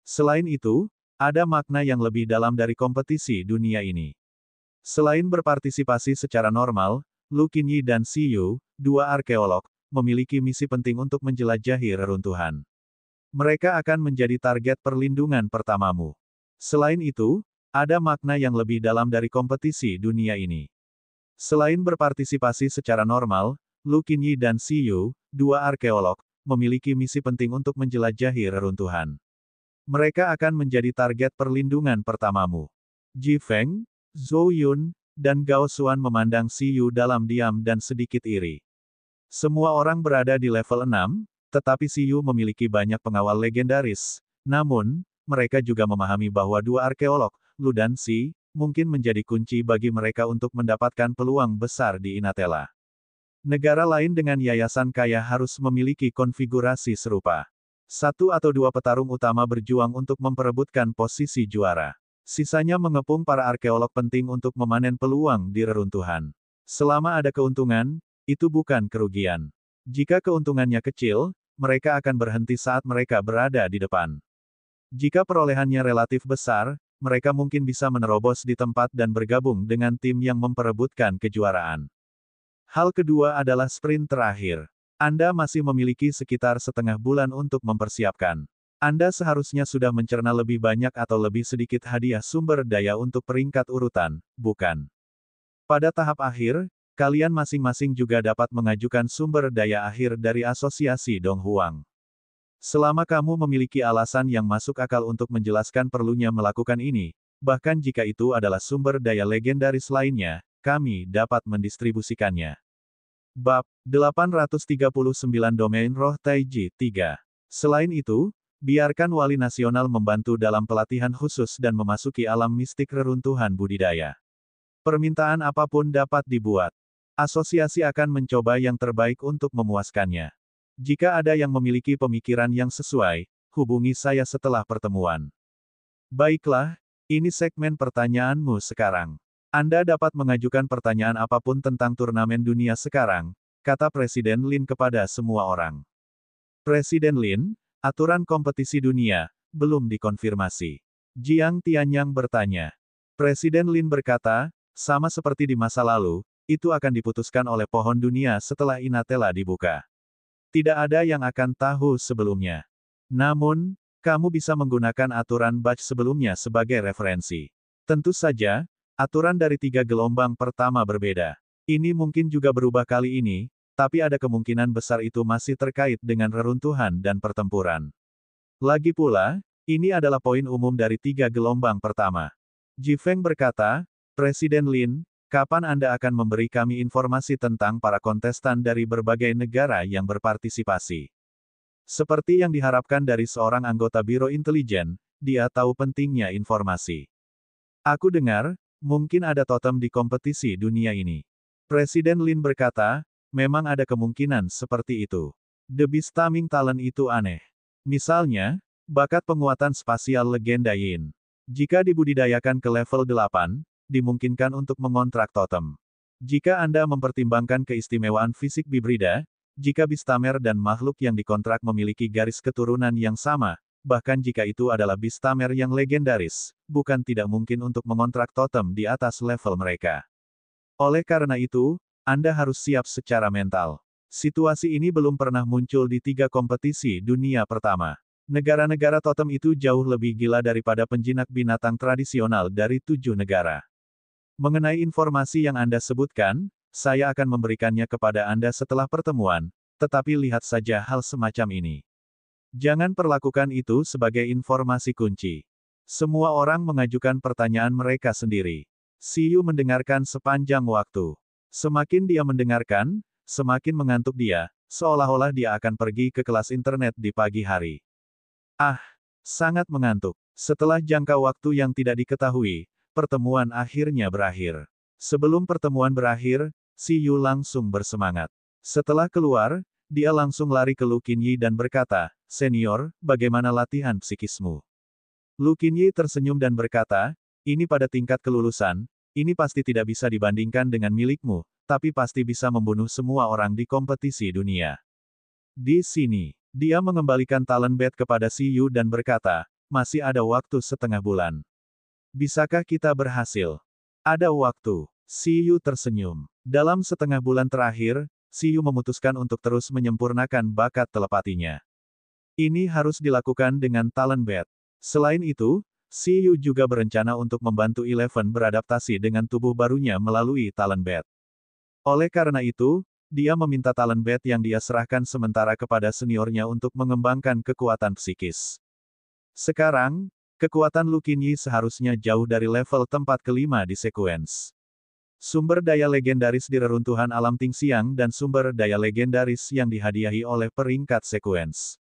Speaker 1: Selain itu, ada makna yang lebih dalam dari kompetisi dunia ini. Selain berpartisipasi secara normal, Lu Qinyi dan Siyu, 2 arkeolog, memiliki misi penting untuk menjelajahi reruntuhan. Mereka akan menjadi target perlindungan pertamamu. Selain itu, ada makna yang lebih dalam dari kompetisi dunia ini. Selain berpartisipasi secara normal, Lu Qinyi dan Siyu, 2 arkeolog, memiliki misi penting untuk menjelajahi reruntuhan. Mereka akan menjadi target perlindungan pertamamu. Ji Feng, Zhou Yun, dan Gao Xuan memandang Siyu dalam diam dan sedikit iri. Semua orang berada di level 6, tetapi Siyu memiliki banyak pengawal legendaris. Namun, mereka juga memahami bahwa 2 arkeolog, Lu dan Si, mungkin menjadi kunci bagi mereka untuk mendapatkan peluang besar di Inatella. Negara lain dengan yayasan kaya harus memiliki konfigurasi serupa. 1 atau 2 petarung utama berjuang untuk memperebutkan posisi juara. Sisanya mengepung para arkeolog penting untuk memanen peluang di reruntuhan. Selama ada keuntungan, itu bukan kerugian. Jika keuntungannya kecil, mereka akan berhenti saat mereka berada di depan. Jika perolehannya relatif besar, mereka mungkin bisa menerobos di tempat dan bergabung dengan tim yang memperebutkan kejuaraan. Hal kedua adalah sprint terakhir. Anda masih memiliki sekitar setengah bulan untuk mempersiapkan. Anda seharusnya sudah mencerna lebih banyak atau lebih sedikit hadiah sumber daya untuk peringkat urutan, bukan? Pada tahap akhir, kalian masing-masing juga dapat mengajukan sumber daya akhir dari Asosiasi Dong Huang. Selama kamu memiliki alasan yang masuk akal untuk menjelaskan perlunya melakukan ini, bahkan jika itu adalah sumber daya legendaris lainnya, kami dapat mendistribusikannya. Bab 839 Domain Roh Taiji 3. Selain itu, biarkan Wali Nasional membantu dalam pelatihan khusus dan memasuki alam mistik reruntuhan budidaya. Permintaan apapun dapat dibuat. Asosiasi akan mencoba yang terbaik untuk memuaskannya. Jika ada yang memiliki pemikiran yang sesuai, hubungi saya setelah pertemuan. Baiklah, ini segmen pertanyaanmu sekarang. Anda dapat mengajukan pertanyaan apapun tentang turnamen dunia sekarang, kata Presiden Lin kepada semua orang. Presiden Lin, aturan kompetisi dunia, belum dikonfirmasi. Jiang Tianyang bertanya. Presiden Lin berkata, sama seperti di masa lalu, itu akan diputuskan oleh pohon dunia setelah Inatella dibuka. Tidak ada yang akan tahu sebelumnya. Namun, kamu bisa menggunakan aturan batch sebelumnya sebagai referensi. Tentu saja, aturan dari 3 gelombang pertama berbeda. Ini mungkin juga berubah kali ini, tapi ada kemungkinan besar itu masih terkait dengan reruntuhan dan pertempuran. Lagi pula, ini adalah poin umum dari 3 gelombang pertama. Ji Feng berkata, Presiden Lin, kapan Anda akan memberi kami informasi tentang para kontestan dari berbagai negara yang berpartisipasi? Seperti yang diharapkan dari seorang anggota Biro Intelijen, dia tahu pentingnya informasi. Aku dengar, mungkin ada totem di kompetisi dunia ini. Presiden Lin berkata, memang ada kemungkinan seperti itu. The Becoming Talent itu aneh. Misalnya, bakat penguatan spasial legenda Yin. Jika dibudidayakan ke level 8, dimungkinkan untuk mengontrak totem. Jika Anda mempertimbangkan keistimewaan fisik Bibrida, jika Bistamer dan makhluk yang dikontrak memiliki garis keturunan yang sama, bahkan jika itu adalah Bistamer yang legendaris, bukan tidak mungkin untuk mengontrak totem di atas level mereka. Oleh karena itu, Anda harus siap secara mental. Situasi ini belum pernah muncul di 3 kompetisi dunia pertama. Negara-negara totem itu jauh lebih gila daripada penjinak binatang tradisional dari 7 negara. Mengenai informasi yang Anda sebutkan, saya akan memberikannya kepada Anda setelah pertemuan, tetapi lihat saja hal semacam ini. Jangan perlakukan itu sebagai informasi kunci. Semua orang mengajukan pertanyaan mereka sendiri. Siyu mendengarkan sepanjang waktu. Semakin dia mendengarkan, semakin mengantuk dia, seolah-olah dia akan pergi ke kelas internet di pagi hari. Sangat mengantuk. Setelah jangka waktu yang tidak diketahui, pertemuan akhirnya berakhir. Sebelum pertemuan berakhir, Siyu langsung bersemangat. Setelah keluar, dia langsung lari ke Lu Qinyi dan berkata, Senior, bagaimana latihan psikismu? Lu Qinyi tersenyum dan berkata, ini pada tingkat kelulusan, ini pasti tidak bisa dibandingkan dengan milikmu, tapi pasti bisa membunuh semua orang di kompetisi dunia. Di sini, dia mengembalikan talent bed kepada Siyu dan berkata, masih ada waktu setengah bulan. Bisakah kita berhasil? Ada waktu. Siyu tersenyum. Dalam setengah bulan terakhir, Siyu memutuskan untuk terus menyempurnakan bakat telepatinya. Ini harus dilakukan dengan talent bed. Selain itu, Siyu juga berencana untuk membantu Eleven beradaptasi dengan tubuh barunya melalui talent bed. Oleh karena itu, dia meminta talent bed yang dia serahkan sementara kepada seniornya untuk mengembangkan kekuatan psikis. Sekarang, kekuatan Lu Qinyi seharusnya jauh dari level tempat kelima di sekuens. Sumber daya legendaris di reruntuhan alam Tingxiang dan sumber daya legendaris yang dihadiahi oleh peringkat sekuens.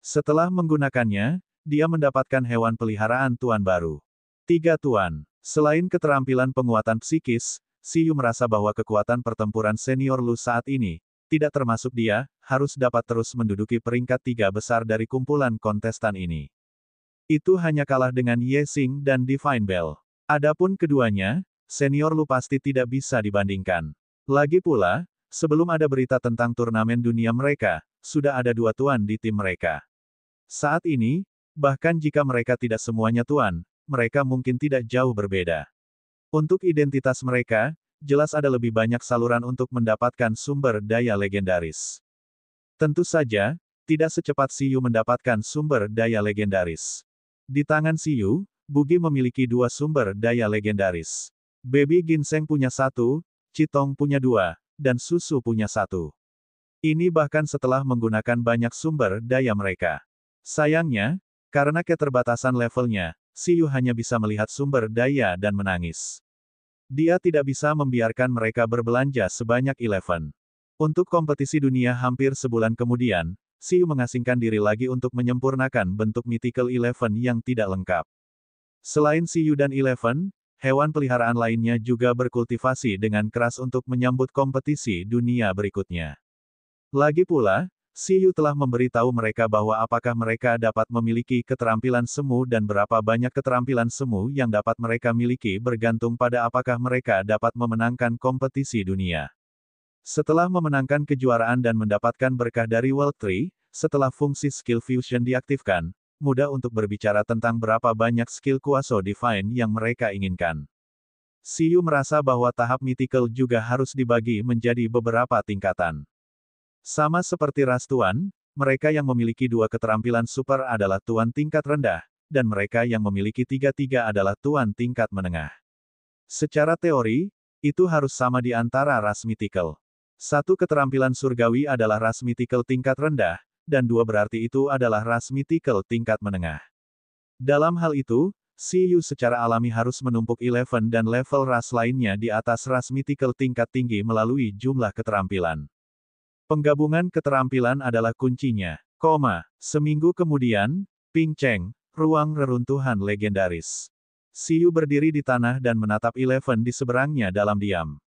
Speaker 1: Setelah menggunakannya, dia mendapatkan hewan peliharaan tuan baru. 3 tuan. Selain keterampilan penguatan psikis, Siyu merasa bahwa kekuatan pertempuran senior Lu saat ini, tidak termasuk dia, harus dapat terus menduduki peringkat 3 besar dari kumpulan kontestan ini. Itu hanya kalah dengan Ye Xing dan Divine Bell. Adapun keduanya, senior Lu pasti tidak bisa dibandingkan. Lagi pula, sebelum ada berita tentang turnamen dunia mereka, sudah ada 2 tuan di tim mereka. Saat ini, bahkan jika mereka tidak semuanya tuan, mereka mungkin tidak jauh berbeda. Untuk identitas mereka, jelas ada lebih banyak saluran untuk mendapatkan sumber daya legendaris. Tentu saja, tidak secepat Siyu mendapatkan sumber daya legendaris. Di tangan Siyu, Bugi memiliki 2 sumber daya legendaris. Baby Ginseng punya 1, Citong punya 2, dan Susu punya 1. Ini bahkan setelah menggunakan banyak sumber daya mereka. Sayangnya, karena keterbatasan levelnya, Siyu hanya bisa melihat sumber daya dan menangis. Dia tidak bisa membiarkan mereka berbelanja sebanyak Eleven. Untuk kompetisi dunia hampir sebulan kemudian, Siyu mengasingkan diri lagi untuk menyempurnakan bentuk Mythical Eleven yang tidak lengkap. Selain Siyu dan Eleven, hewan peliharaan lainnya juga berkultivasi dengan keras untuk menyambut kompetisi dunia berikutnya. Lagi pula, Siyu telah memberitahu mereka bahwa apakah mereka dapat memiliki keterampilan semu dan berapa banyak keterampilan semu yang dapat mereka miliki bergantung pada apakah mereka dapat memenangkan kompetisi dunia. Setelah memenangkan kejuaraan dan mendapatkan berkah dari World Tree, setelah fungsi skill fusion diaktifkan, mudah untuk berbicara tentang berapa banyak skill kuaso divine yang mereka inginkan. Siyu merasa bahwa tahap mythical juga harus dibagi menjadi beberapa tingkatan. Sama seperti ras tuan, mereka yang memiliki 2 keterampilan super adalah tuan tingkat rendah, dan mereka yang memiliki 3 adalah tuan tingkat menengah. Secara teori, itu harus sama di antara ras mythical. 1 keterampilan surgawi adalah ras mythical tingkat rendah, dan 2 berarti itu adalah ras mythical tingkat menengah. Dalam hal itu, Siyu secara alami harus menumpuk Eleven dan level ras lainnya di atas ras mythical tingkat tinggi melalui jumlah keterampilan. Penggabungan keterampilan adalah kuncinya. Seminggu kemudian, Ping Cheng, ruang reruntuhan legendaris. Siyu berdiri di tanah dan menatap Eleven di seberangnya dalam diam.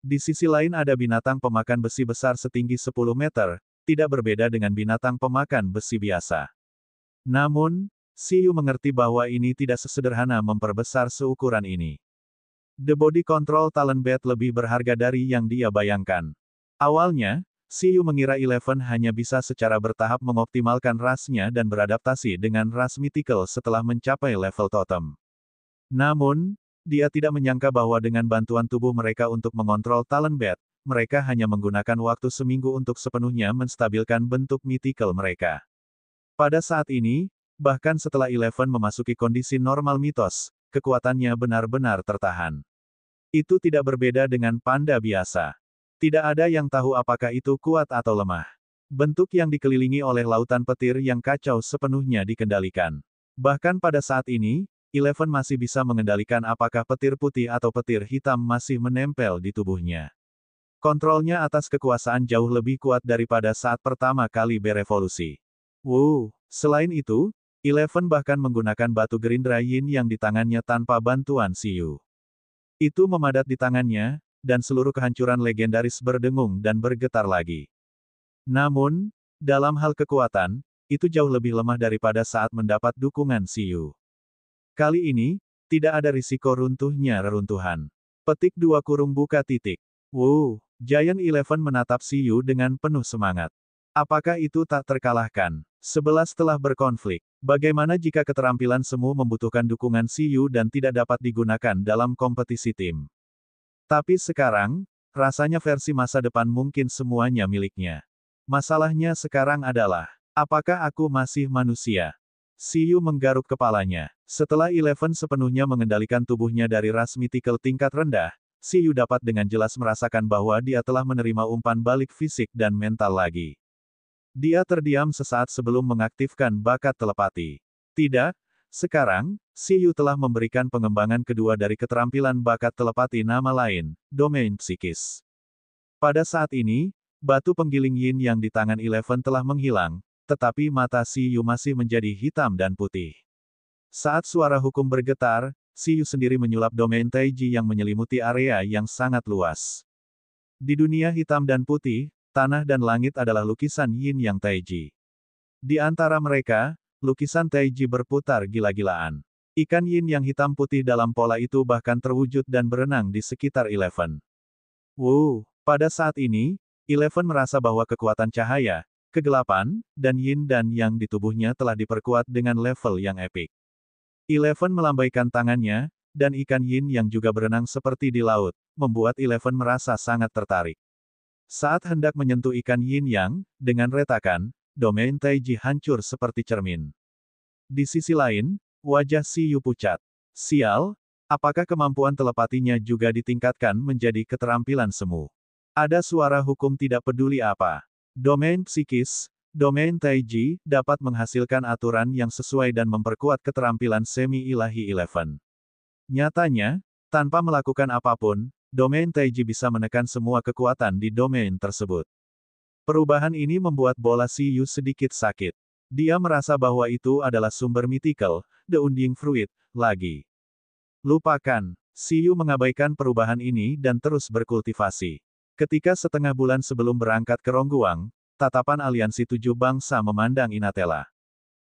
Speaker 1: Di sisi lain ada binatang pemakan besi besar setinggi 10 meter, tidak berbeda dengan binatang pemakan besi biasa. Namun, Siyu mengerti bahwa ini tidak sesederhana memperbesar seukuran ini. The Body Control Talent Bed lebih berharga dari yang dia bayangkan. Awalnya, Siyu mengira Eleven hanya bisa secara bertahap mengoptimalkan rasnya dan beradaptasi dengan ras mythical setelah mencapai level totem. Namun, dia tidak menyangka bahwa dengan bantuan tubuh mereka untuk mengontrol talent bed, mereka hanya menggunakan waktu seminggu untuk sepenuhnya menstabilkan bentuk mythical mereka. Pada saat ini, bahkan setelah Eleven memasuki kondisi normal mitos, kekuatannya benar-benar tertahan. Itu tidak berbeda dengan panda biasa. Tidak ada yang tahu apakah itu kuat atau lemah. Bentuk yang dikelilingi oleh lautan petir yang kacau sepenuhnya dikendalikan. Bahkan pada saat ini, Eleven masih bisa mengendalikan apakah petir putih atau petir hitam masih menempel di tubuhnya. Kontrolnya atas kekuasaan jauh lebih kuat daripada saat pertama kali berevolusi. Selain itu, Eleven bahkan menggunakan batu gerindra yin yang di tangannya tanpa bantuan Siyu. Itu memadat di tangannya, dan seluruh kehancuran legendaris berdengung dan bergetar lagi. Namun, dalam hal kekuatan, itu jauh lebih lemah daripada saat mendapat dukungan Siyu. Kali ini, tidak ada risiko runtuhnya reruntuhan. Petik 2 kurung buka titik. Giant Eleven menatap Siyu dengan penuh semangat. Apakah itu tak terkalahkan? 11 telah berkonflik. Bagaimana jika keterampilan semu membutuhkan dukungan Siyu dan tidak dapat digunakan dalam kompetisi tim? Tapi sekarang, rasanya versi masa depan mungkin semuanya miliknya. Masalahnya sekarang adalah, apakah aku masih manusia? Siyu menggaruk kepalanya. Setelah Eleven sepenuhnya mengendalikan tubuhnya dari ras mythical tingkat rendah, Siyu dapat dengan jelas merasakan bahwa dia telah menerima umpan balik fisik dan mental lagi. Dia terdiam sesaat sebelum mengaktifkan bakat telepati. Tidak, sekarang, Siyu telah memberikan pengembangan kedua dari keterampilan bakat telepati nama lain, domain psikis. Pada saat ini, batu penggiling yin yang di tangan Eleven telah menghilang, tetapi mata Siyu masih menjadi hitam dan putih. Saat suara hukum bergetar, Siyu sendiri menyulap domain Taiji yang menyelimuti area yang sangat luas. Di dunia hitam dan putih, tanah dan langit adalah lukisan yin yang Taiji. Di antara mereka, lukisan Taiji berputar gila-gilaan. Ikan yin yang hitam putih dalam pola itu bahkan terwujud dan berenang di sekitar Eleven. Pada saat ini, Eleven merasa bahwa kekuatan cahaya, kegelapan, dan yin dan yang di tubuhnya telah diperkuat dengan level yang epik. Eleven melambaikan tangannya, dan ikan yin yang juga berenang seperti di laut, membuat Eleven merasa sangat tertarik. Saat hendak menyentuh ikan yin yang, dengan retakan, domain Taiji hancur seperti cermin. Di sisi lain, wajah Siyu pucat. Sial, apakah kemampuan telepatinya juga ditingkatkan menjadi keterampilan semu? Ada suara hukum tidak peduli apa. Domain psikis, domain Taiji, dapat menghasilkan aturan yang sesuai dan memperkuat keterampilan semi-ilahi Eleven. Nyatanya, tanpa melakukan apapun, domain Taiji bisa menekan semua kekuatan di domain tersebut. Perubahan ini membuat bola Siyu sedikit sakit. Dia merasa bahwa itu adalah sumber mythical, The Undying Fruit, lagi. Lupakan. Siyu mengabaikan perubahan ini dan terus berkultivasi. Ketika setengah bulan sebelum berangkat ke Rongguang, tatapan aliansi 7 bangsa memandang Inatela.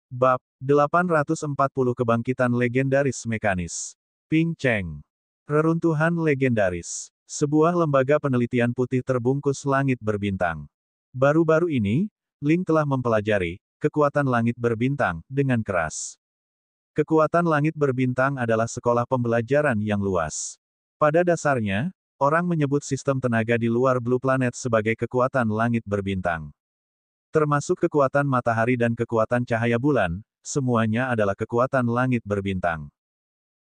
Speaker 1: Bab 840 Kebangkitan Legendaris Mekanis. Ping Cheng. Reruntuhan legendaris. Sebuah lembaga penelitian putih terbungkus langit berbintang. Baru-baru ini, Ling telah mempelajari kekuatan langit berbintang dengan keras. Kekuatan langit berbintang adalah sekolah pembelajaran yang luas. Pada dasarnya, orang menyebut sistem tenaga di luar Blue Planet sebagai kekuatan langit berbintang. Termasuk kekuatan matahari dan kekuatan cahaya bulan, semuanya adalah kekuatan langit berbintang.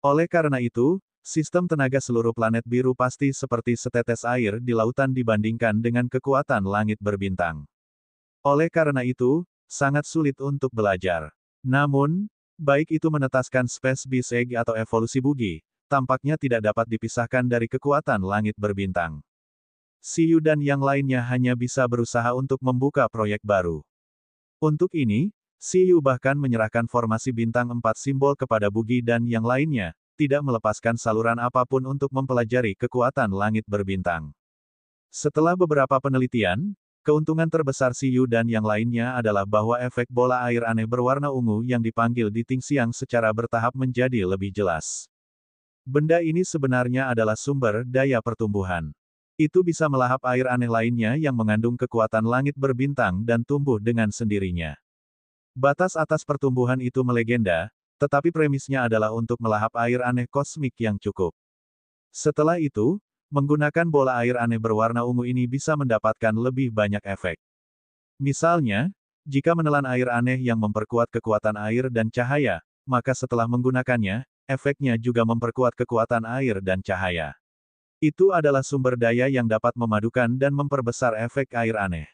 Speaker 1: Oleh karena itu, sistem tenaga seluruh planet biru pasti seperti setetes air di lautan dibandingkan dengan kekuatan langit berbintang. Oleh karena itu, sangat sulit untuk belajar. Namun, Baik itu menetaskan Space Beast Egg atau evolusi Bugi, tampaknya tidak dapat dipisahkan dari kekuatan langit berbintang. Siyu dan yang lainnya hanya bisa berusaha untuk membuka proyek baru. Untuk ini, Siyu bahkan menyerahkan formasi bintang 4 simbol kepada Bugi dan yang lainnya, tidak melepaskan saluran apapun untuk mempelajari kekuatan langit berbintang. Setelah beberapa penelitian, keuntungan terbesar Siyu dan yang lainnya adalah bahwa efek bola air aneh berwarna ungu yang dipanggil di Tingxiang secara bertahap menjadi lebih jelas. Benda ini sebenarnya adalah sumber daya pertumbuhan. Itu bisa melahap air aneh lainnya yang mengandung kekuatan langit berbintang dan tumbuh dengan sendirinya. Batas atas pertumbuhan itu melegenda, tetapi premisnya adalah untuk melahap air aneh kosmik yang cukup. Setelah itu, menggunakan bola air aneh berwarna ungu ini bisa mendapatkan lebih banyak efek. Misalnya, jika menelan air aneh yang memperkuat kekuatan air dan cahaya, maka setelah menggunakannya, efeknya juga memperkuat kekuatan air dan cahaya. Itu adalah sumber daya yang dapat memadukan dan memperbesar efek air aneh.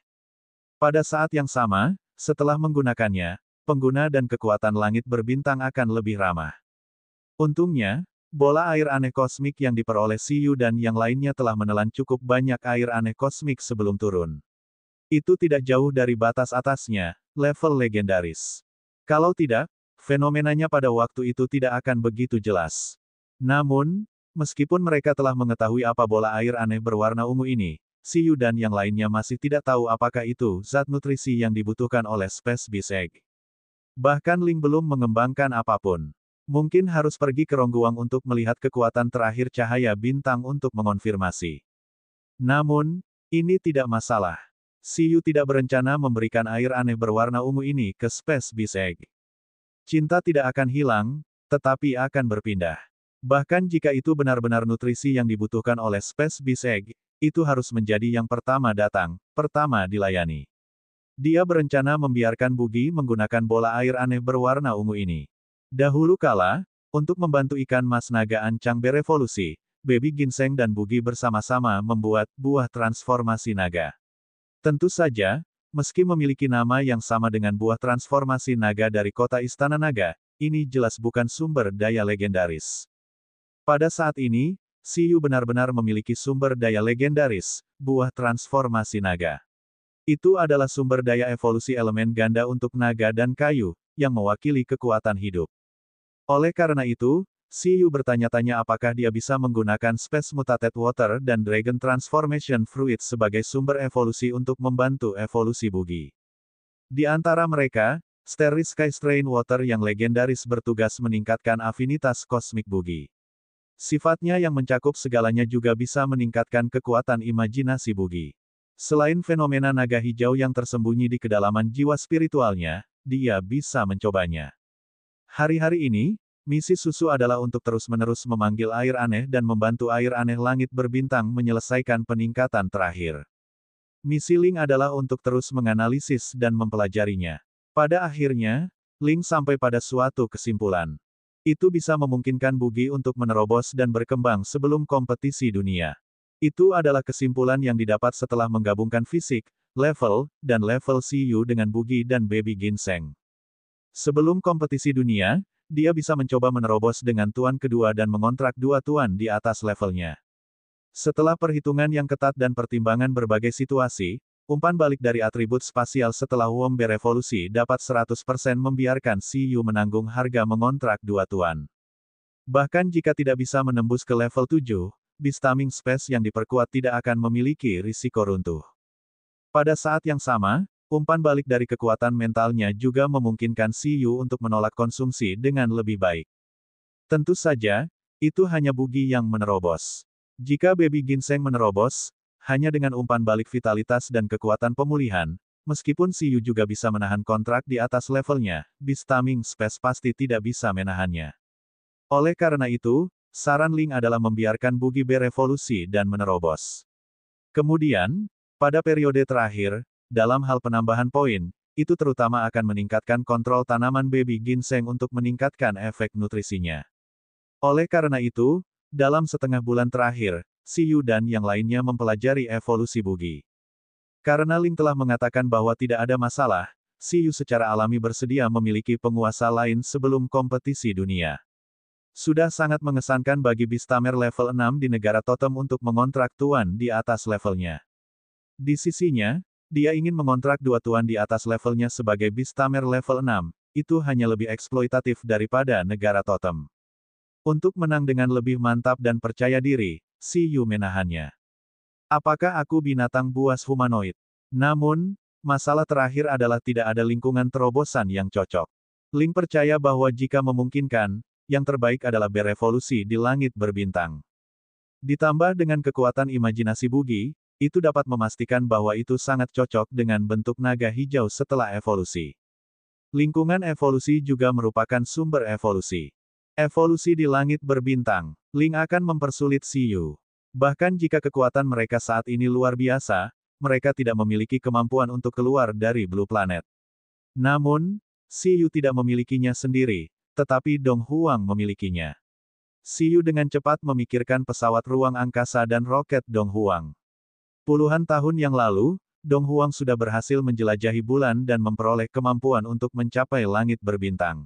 Speaker 1: Pada saat yang sama, setelah menggunakannya, pengguna dan kekuatan langit berbintang akan lebih ramah. Untungnya, bola air aneh kosmik yang diperoleh Siyu dan yang lainnya telah menelan cukup banyak air aneh kosmik sebelum turun. Itu tidak jauh dari batas atasnya, level legendaris. Kalau tidak, fenomenanya pada waktu itu tidak akan begitu jelas. Namun, meskipun mereka telah mengetahui apa bola air aneh berwarna ungu ini, Siyu dan yang lainnya masih tidak tahu apakah itu zat nutrisi yang dibutuhkan oleh Space Beast Egg. Bahkan Ling belum mengembangkan apapun. Mungkin harus pergi ke Rongguang untuk melihat kekuatan terakhir cahaya bintang untuk mengonfirmasi. Namun, ini tidak masalah. Siyu tidak berencana memberikan air aneh berwarna ungu ini ke Space Beast Egg. Cinta tidak akan hilang, tetapi akan berpindah. Bahkan jika itu benar-benar nutrisi yang dibutuhkan oleh Space Beast Egg, itu harus menjadi yang pertama datang, pertama dilayani. Dia berencana membiarkan Bugi menggunakan bola air aneh berwarna ungu ini. Dahulu kala, untuk membantu ikan mas naga ancang berevolusi, Baby Ginseng dan Bugi bersama-sama membuat buah transformasi naga. Tentu saja, meski memiliki nama yang sama dengan buah transformasi naga dari kota Istana Naga, ini jelas bukan sumber daya legendaris. Pada saat ini, Siyu benar-benar memiliki sumber daya legendaris, buah transformasi naga. Itu adalah sumber daya evolusi elemen ganda untuk naga dan kayu, yang mewakili kekuatan hidup. Oleh karena itu, Siyu bertanya-tanya apakah dia bisa menggunakan Space Mutated Water dan Dragon Transformation Fruit sebagai sumber evolusi untuk membantu evolusi Bugi. Di antara mereka, Starry Sky Strain Water yang legendaris bertugas meningkatkan afinitas kosmik Bugi. Sifatnya yang mencakup segalanya juga bisa meningkatkan kekuatan imajinasi Bugi. Selain fenomena naga hijau yang tersembunyi di kedalaman jiwa spiritualnya, dia bisa mencobanya. Hari-hari ini, misi Susu adalah untuk terus-menerus memanggil air aneh dan membantu air aneh langit berbintang menyelesaikan peningkatan terakhir. Misi Ling adalah untuk terus menganalisis dan mempelajarinya. Pada akhirnya, Ling sampai pada suatu kesimpulan. Itu bisa memungkinkan Bugi untuk menerobos dan berkembang sebelum kompetisi dunia. Itu adalah kesimpulan yang didapat setelah menggabungkan fisik, level, dan level Siyu dengan Bugi dan Baby Ginseng. Sebelum kompetisi dunia, dia bisa mencoba menerobos dengan tuan kedua dan mengontrak dua tuan di atas levelnya. Setelah perhitungan yang ketat dan pertimbangan berbagai situasi, umpan balik dari atribut spasial setelah Womb berevolusi dapat 100% membiarkan Siyu menanggung harga mengontrak dua tuan. Bahkan jika tidak bisa menembus ke level 7, Beastaming Space yang diperkuat tidak akan memiliki risiko runtuh. Pada saat yang sama, umpan balik dari kekuatan mentalnya juga memungkinkan Siyu untuk menolak konsumsi dengan lebih baik. Tentu saja, itu hanya Bugi yang menerobos. Jika Baby Ginseng menerobos, hanya dengan umpan balik vitalitas dan kekuatan pemulihan, meskipun Siyu juga bisa menahan kontrak di atas levelnya, Beastaming Space pasti tidak bisa menahannya. Oleh karena itu, saran Ling adalah membiarkan Bugi berevolusi dan menerobos. Kemudian, pada periode terakhir, dalam hal penambahan poin, itu terutama akan meningkatkan kontrol tanaman Baby Ginseng untuk meningkatkan efek nutrisinya. Oleh karena itu, dalam setengah bulan terakhir, Siyu dan yang lainnya mempelajari evolusi Bugi. Karena Ling telah mengatakan bahwa tidak ada masalah, Siyu secara alami bersedia memiliki penguasa lain sebelum kompetisi dunia. Sudah sangat mengesankan bagi Beastamer level 6 di negara totem untuk mengontrak tuan di atas levelnya. Di sisinya, dia ingin mengontrak dua tuan di atas levelnya sebagai Beastamer level 6, itu hanya lebih eksploitatif daripada negara totem. Untuk menang dengan lebih mantap dan percaya diri, Siyu menahannya. Apakah aku binatang buas humanoid? Namun, masalah terakhir adalah tidak ada lingkungan terobosan yang cocok. Ling percaya bahwa jika memungkinkan, yang terbaik adalah berevolusi di langit berbintang. Ditambah dengan kekuatan imajinasi Bugi, itu dapat memastikan bahwa itu sangat cocok dengan bentuk naga hijau setelah evolusi. Lingkungan evolusi juga merupakan sumber evolusi. Evolusi di langit berbintang, Ling akan mempersulit Siyu. Bahkan jika kekuatan mereka saat ini luar biasa, mereka tidak memiliki kemampuan untuk keluar dari Blue Planet. Namun, Siyu tidak memilikinya sendiri, tetapi Dong Huang memilikinya. Siyu dengan cepat memikirkan pesawat ruang angkasa dan roket Dong Huang. Puluhan tahun yang lalu, Dong Huang sudah berhasil menjelajahi bulan dan memperoleh kemampuan untuk mencapai langit berbintang.